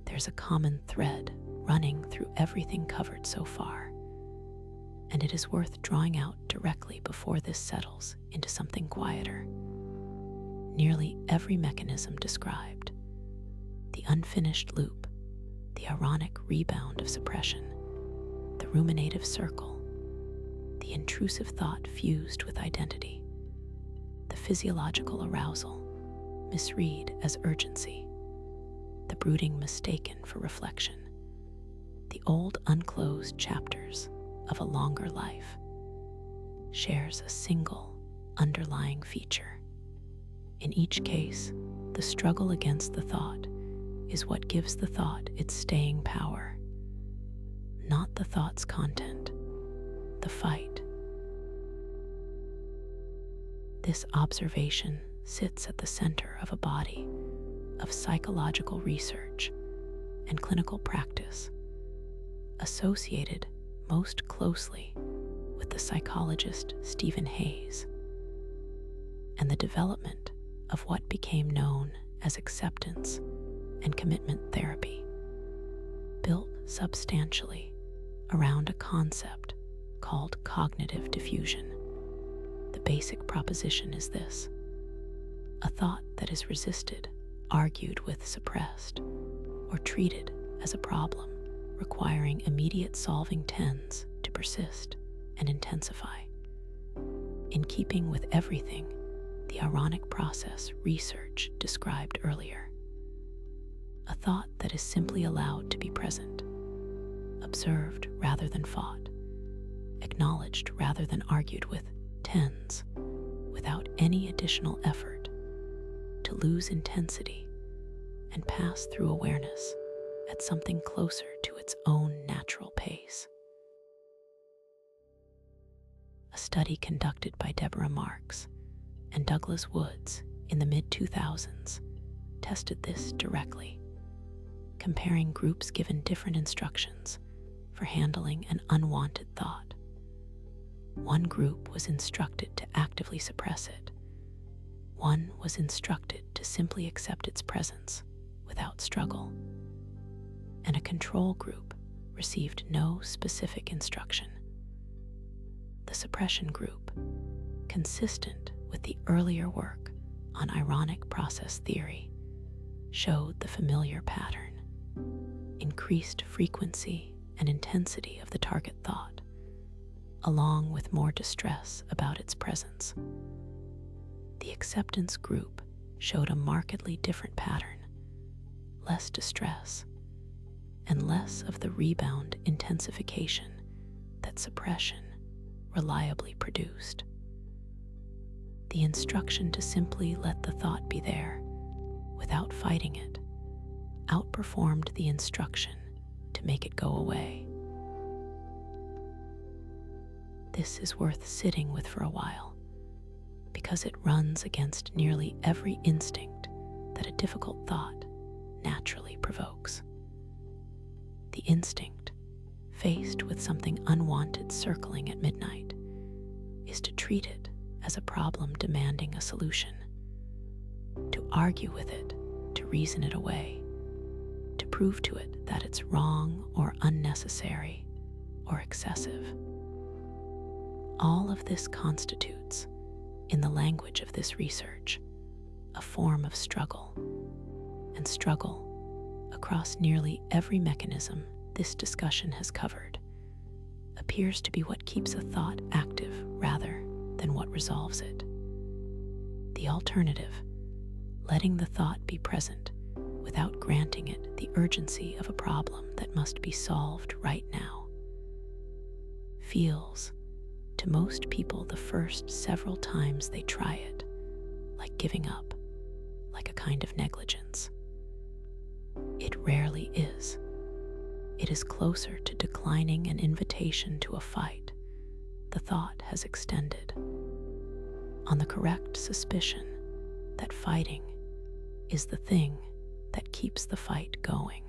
There's a common thread running through everything covered so far, and it is worth drawing out directly before this settles into something quieter. Nearly every mechanism described, the unfinished loop, the ironic rebound of suppression, the ruminative circle, the intrusive thought fused with identity, the physiological arousal, misread as urgency, the brooding mistaken for reflection, the old unclosed chapters of a longer life, shares a single underlying feature. In each case, the struggle against the thought is what gives the thought its staying power, not the thought's content, the fight. This observation sits at the center of a body of psychological research and clinical practice associated most closely with the psychologist Stephen Hayes and the development of what became known as acceptance and commitment therapy, built substantially around a concept called cognitive diffusion. The basic proposition is this: a thought that is resisted, argued with, suppressed, or treated as a problem requiring immediate solving tends to persist and intensify. In keeping with everything the ironic process research described earlier, a thought that is simply allowed to be present, observed rather than fought, acknowledged rather than argued with, tends, without any additional effort, to lose intensity and pass through awareness at something closer to its own natural pace. A study conducted by Deborah Marks and Douglas Woods in the mid-2000s tested this directly, comparing groups given different instructions for handling an unwanted thought. One group was instructed to actively suppress it. One was instructed to simply accept its presence without struggle. And a control group received no specific instruction. The suppression group, consistent with the earlier work on ironic process theory, showed the familiar pattern: increased frequency and intensity of the target thought, along with more distress about its presence. The acceptance group showed a markedly different pattern: less distress and less of the rebound intensification that suppression reliably produced. The instruction to simply let the thought be there without fighting it outperformed the instruction to make it go away. This is worth sitting with for a while, because it runs against nearly every instinct that a difficult thought naturally provokes. The instinct, faced with something unwanted circling at midnight, is to treat it as a problem demanding a solution, to argue with it, to reason it away, to prove to it that it's wrong or unnecessary or excessive. All of this constitutes, in the language of this research, a form of struggle, and struggle, across nearly every mechanism this discussion has covered, appears to be what keeps a thought active rather than what resolves it. The alternative, letting the thought be present without granting it the urgency of a problem that must be solved right now, feels, to most people the first several times they try it, like giving up, like a kind of negligence. It rarely is. It is closer to declining an invitation to a fight the thought has extended, on the correct suspicion that fighting is the thing that keeps the fight going.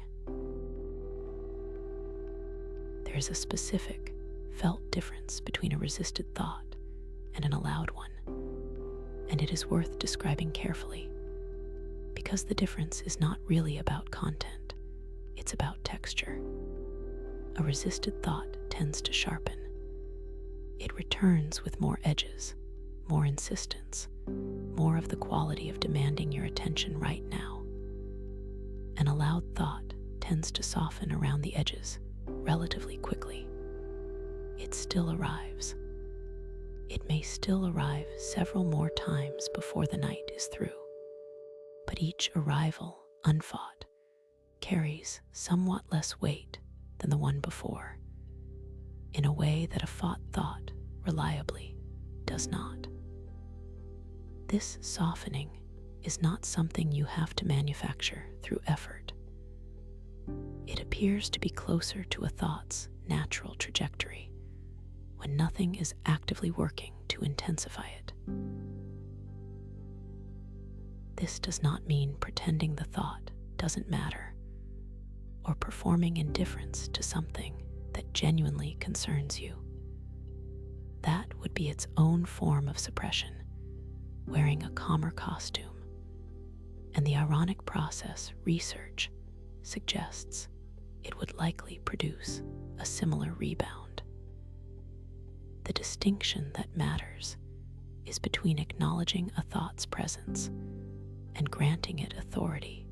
There is a specific, felt difference between a resisted thought and an allowed one, and it is worth describing carefully, because the difference is not really about content, it's about texture. A resisted thought tends to sharpen. It returns with more edges, more insistence, more of the quality of demanding your attention right now. An allowed thought tends to soften around the edges relatively quickly. It still arrives. It may still arrive several more times before the night is through, but each arrival, unfought, carries somewhat less weight than the one before, in a way that a fought thought reliably does not. This softening is not something you have to manufacture through effort. It appears to be closer to a thought's natural trajectory when nothing is actively working to intensify it. This does not mean pretending the thought doesn't matter or performing indifference to something that genuinely concerns you. That would be its own form of suppression, wearing a calmer costume, and the ironic process research suggests it would likely produce a similar rebound. The distinction that matters is between acknowledging a thought's presence and granting it authority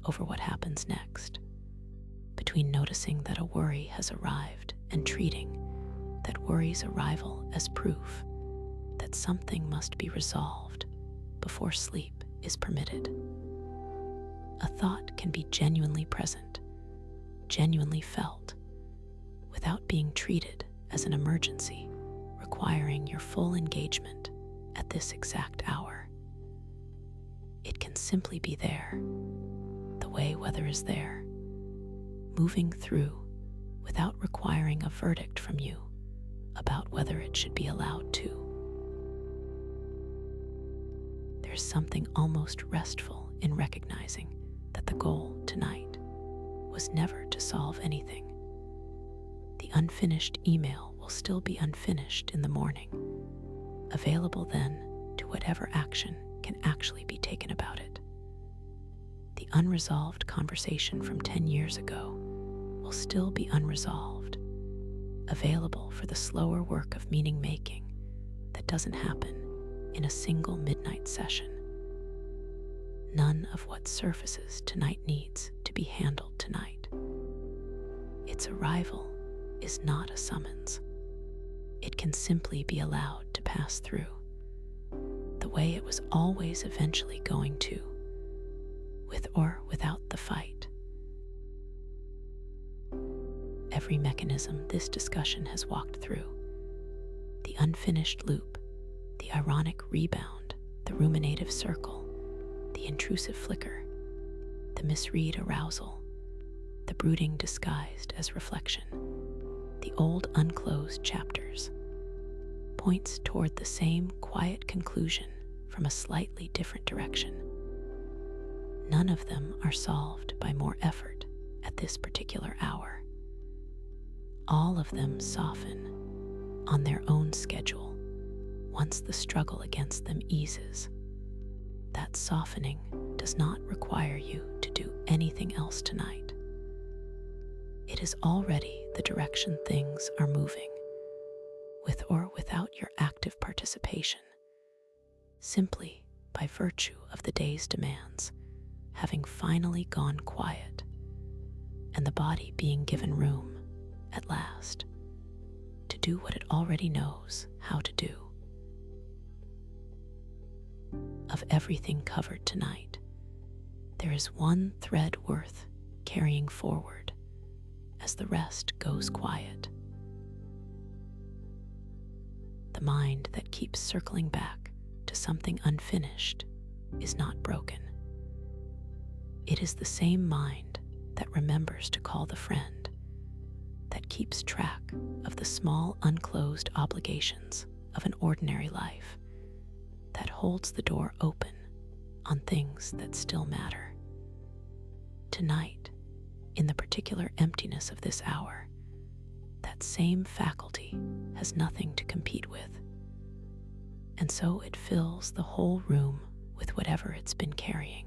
over what happens next, between noticing that a worry has arrived and treating that worry's arrival as proof that something must be resolved before sleep is permitted. A thought can be genuinely present, genuinely felt, without being treated as an emergency requiring your full engagement at this exact hour. It can simply be there, the way weather is there, moving through without requiring a verdict from you about whether it should be allowed to. There's something almost restful in recognizing that the goal tonight was never to solve anything. The unfinished email will still be unfinished in the morning, available then to whatever action can actually be taken about it. The unresolved conversation from 10 years ago will still be unresolved, available for the slower work of meaning making that doesn't happen in a single midnight session. None of what surfaces tonight needs to be handled tonight. Its arrival is not a summons. It can simply be allowed to pass through, the way it was always eventually going to, with or without the fight. Every mechanism this discussion has walked through, the unfinished loop, the ironic rebound, the ruminative circle, the intrusive flicker, the misread arousal, the brooding disguised as reflection, the old unclosed chapters, points toward the same quiet conclusion from a slightly different direction. None of them are solved by more effort at this particular hour. All of them soften on their own schedule once the struggle against them eases. That softening does not require you to do anything else tonight. It is already the direction things are moving, with or without your active participation, simply by virtue of the day's demands having finally gone quiet, and the body being given room, at last, to do what it already knows how to do. Of everything covered tonight, there is one thread worth carrying forward as the rest goes quiet. The mind that keeps circling back to something unfinished is not broken. It is the same mind that remembers to call the friend, that keeps track of the small unclosed obligations of an ordinary life, that holds the door open on things that still matter. Tonight, in the particular emptiness of this hour, that same faculty has nothing to compete with, and so it fills the whole room with whatever it's been carrying.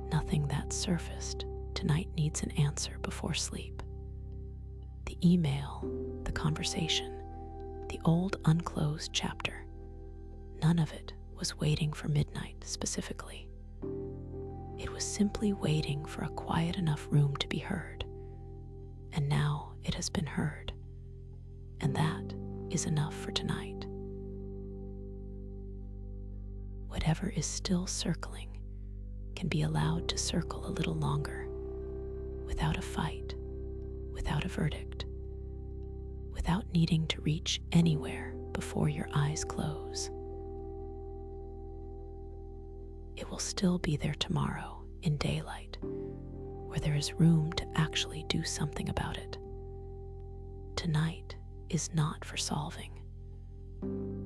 Nothing that's surfaced tonight needs an answer before sleep. The email, the conversation, the old unclosed chapter, none of it was waiting for midnight specifically. It was simply waiting for a quiet enough room to be heard. And now it has been heard. And that is enough for tonight. Whatever is still circling can be allowed to circle a little longer, without a fight, without a verdict, without needing to reach anywhere before your eyes close. It will still be there tomorrow in daylight, where there is room to actually do something about it. Tonight is not for solving.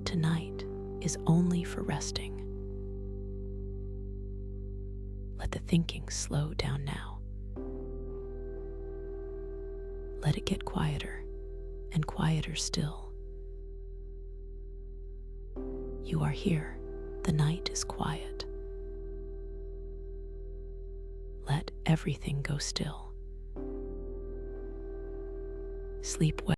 Tonight is only for resting. Let the thinking slow down now. Let it get quieter and quieter still. You are here. The night is quiet. Let everything go still. Sleep well.